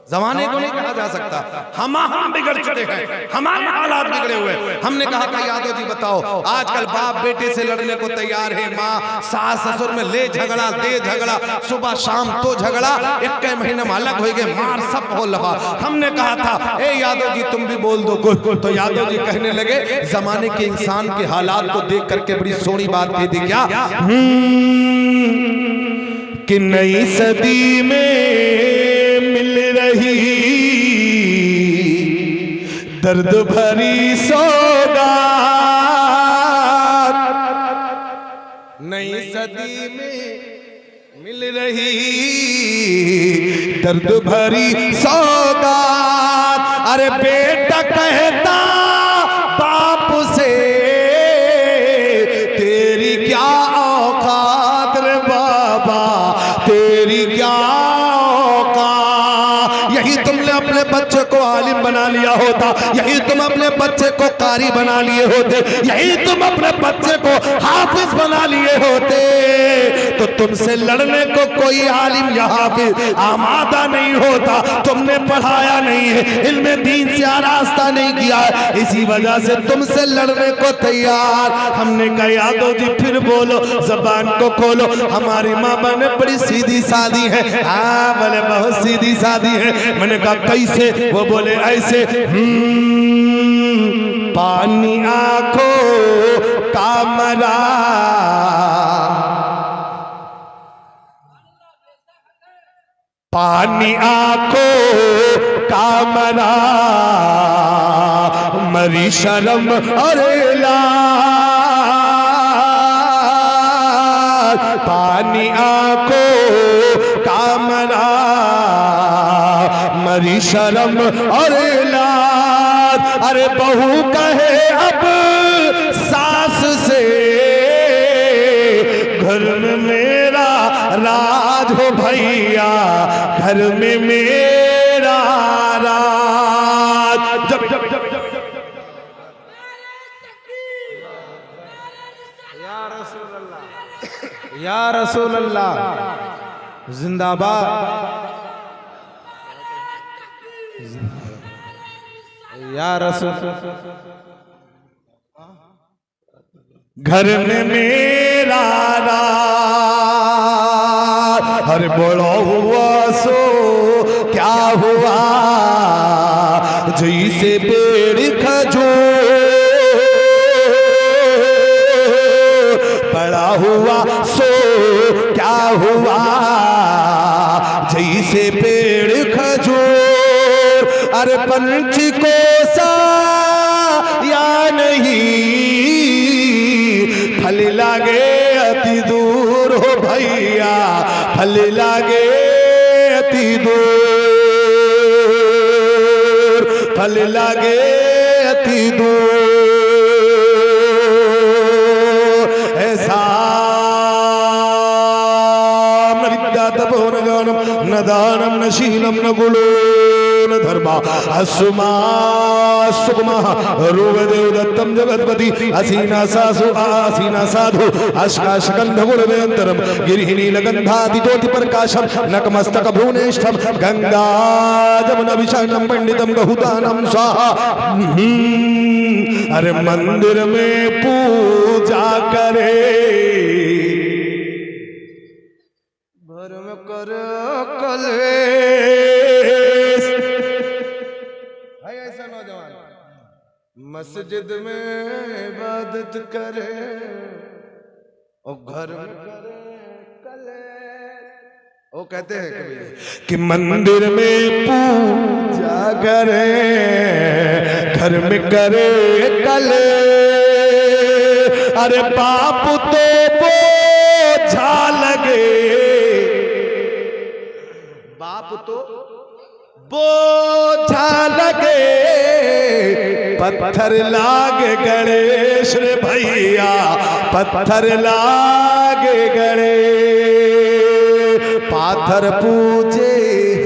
जमाने को नहीं कहा जा सकता। हम बिगड़ चुके हैं, हमारे हालात बिगड़े हुए। हमने कहा था, यादव जी बताओ, आजकल बाप बेटे से लड़ने को तैयार है, माँ सास ससुर में ले झगड़ा दे झगड़ा, सुबह शाम तो झगड़ा, 1 महीने में अलग हो गए, मार सब हो लगा। हमने कहा था, ए यादव जी तुम भी बोल दो कुछ। तो यादव जी कहने लगे, जमाने के इंसान के हालात को देख करके बड़ी सोनी बात कही थी। क्या कि नई सदी में मिल रही दर्द भरी सौगात, नई सदी में मिल रही दर्द भरी सौगात। अरे बेटा कहता बाप से, तेरी क्या औकात रे बाबा, तेरी क्या औकात। यही तुमने अपने बच्चे को आलिम बना लिया होता, यही तुम अपने बच्चे को कारी बना लिए होते, यही तुम अपने बच्चे को हाफिज बना लिए होते, तो तुमसे लड़ने को कोई आलिम या हाफिज आमादा नहीं होता। तुमने पढ़ाया नहीं है, इल्मे दीन से आरास्ता नहीं किया है, इसी वजह से तुमसे लड़ने को तैयार। हमने कहा यादव जी फिर बोलो, जबान को खोलो, हमारी माँ बहने बड़ी सीधी सादी है। हाँ बोले बहुत सीधी सादी है। मैंने कहा कैसे? वो बोले ऐसे, पानी आंखों का मरा, पानी आंखों का मरा, मरी शर्म अरे लाज, पानी आंखों का मरा, मरी शर्म अरे लाज। अरे बहू कहे अब सास से, घर में मेरा राज हो भैया, घर में मेरा राज। जब या रसूल अल्लाह जिंदाबाद, या रसूल। घर में मेरा राज, हर बड़ा हुआ सो क्या हुआ, जैसे पेड़ खजूर, बड़ा हुआ सो क्या हुआ, जैसे पेड़ खजूर। अरे पंछी को सा या नहीं, फल लागे अति दूर हो भैया, फल लागे अति दूर, फल लागे अति दूर। ऐसा न दानम न शीलम न गुलो न धर्मा असुमा सुगमा रूप देव दत्तम जगतपति असीना सासु आसीना साधु अष्काश गंध गुणवेंतरम गिरिहिनी लगंधादि ज्योति प्रकाशम नकमस्तक भुवनेष्ठम गंगा जमुना विशालम पंडितम गहुदानम स्वाहा। अरे मंदिर में पूजा करे, भरम कर कलेश। है ऐसा नौजवान मस्जिद में इबादत करे और घर में करे कलेश। वो कहते हैं कभी कि मंदिर में पूजा करे, घर में करे कलेश। अरे बाप तो बोझा लगे, बाप तो बोझा लगे, पत्थर लागे गणेश रे भैया, पत्थर लागे गणेश। पाथर पूजे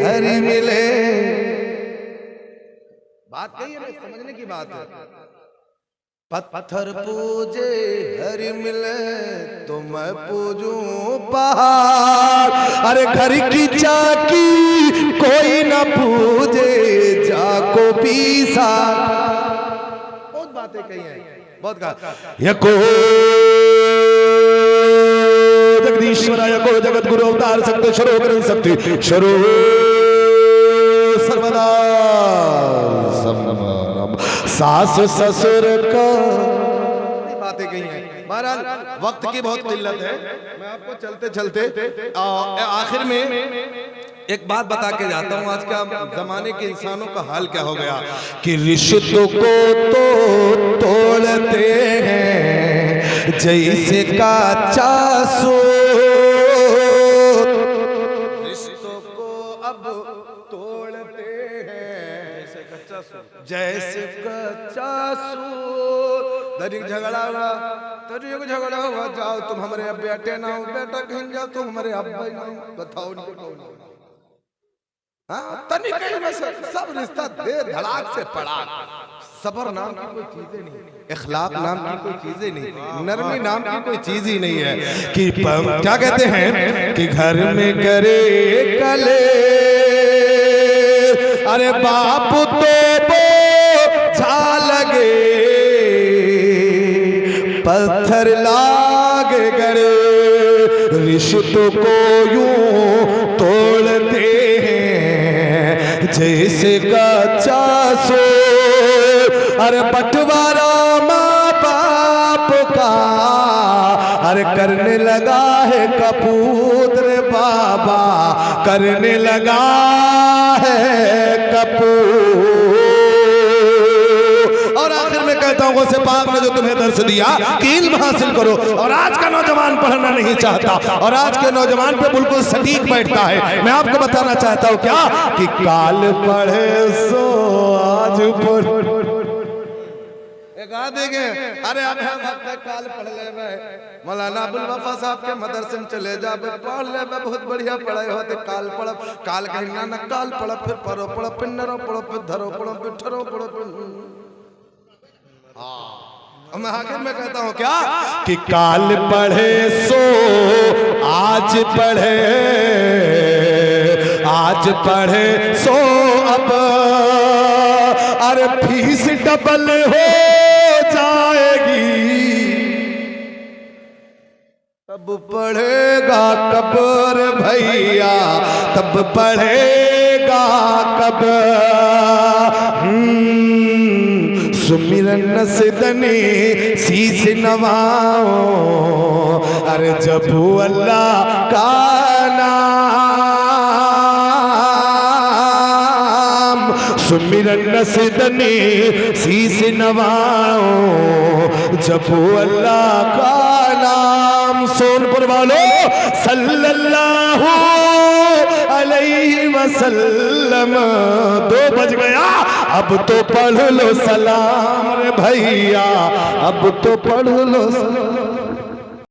हरि मिले, बात कही है, समझने की बात है। पत्थर पूजे हरि मिले तो मैं पूजूं पहाड़। अरे घर की चाकी कोई न पूजे, जाको पीसा। बहुत बातें कही हैं, बहुत कहा। यको जगदीश्वरा, यको जगत गुरु अवतार सकते शरो कर सकते शरो सर्वदा समनम। सास ससुर का बातें कही हैं। बहरहाल वक्त की बहुत किल्लत है, मैं आपको चलते चलते आखिर में एक बात बता के जाता हूँ। आज का जमाने के इंसानों का हाल क्या हो गया कि रिश्तों को तो तोड़ते हैं जैसे काचा सूत, रिश्तों को अब तोड़ते हैं जैसे कच्चा सूत। दरिक झगड़ा हुआ, तरिक झगड़ा हुआ, जाओ तुम हमारे अब बेटे ना हो, बेटा कहीं जाओ तुम हमारे अब भाई ना हो, बताओ उनको। हाँ, तनिके में से सब रिश्ता दे धड़ाक से पड़ा। सबर नाम की कोई चीजें नहीं, इखलाक नाम की कोई चीजें नहीं, नरमी नाम की कोई चीज ही नहीं है कि क्या कहते हैं कि घर में करे कले, अरे बाप तो बोझा लगे, पत्थर लागे गड़े, रिश्तों को यूं तोड़ते हैं जैसे कच्चा सो, अरे बंटवारा माँ बाप का, अरे करने लगा है कपूत रे बाबा, करने लगा है कपूत। और आखिर में कहता हूँ उसे पाक ने जो तुम्हें दर्श दिया कि इल्म हासिल करो। और आज का नौजवान पढ़ना नहीं चाहता, और आज के नौजवान पे बिल्कुल सटीक बैठता है। मैं आपको बताना चाहता हूँ क्या कि काल पढ़े सो आज पढ़, देंगे। अरे अब काल पढ़ ले, मौलाना अबुल वफा साहब के मदरसे में चले जा, पढ़ ले, बहुत बढ़िया पढ़ाई होते। काल पढ़, काल कहना न काल पढ़, फिर पढ़ो पढ़ो, फिर नरो पढ़ो, फिर धरो पढ़ो, फिर ठरो पढ़ो, फिर मैं आखिर में कहता हूँ क्या कि काल पढ़े सो आज पढ़े, आज पढ़े सो अब, अरे फीस डबल हो जाएगी, तब पढ़ेगा कब्र भैया, तब पढ़ेगा कब। सुमिरन सिदनी शीश नवाओ, अरे जब अल्लाह का नाम, सुमिरन सिदनी शीश नवाओ, जब अल्लाह का नाम। सोनपुर वालों सल्लल्लाहु अलैहि वसल्लम, 2 बज गया, अब तो पढ़ लो सलाम रे भैया, अब तो पढ़ लो सलाम।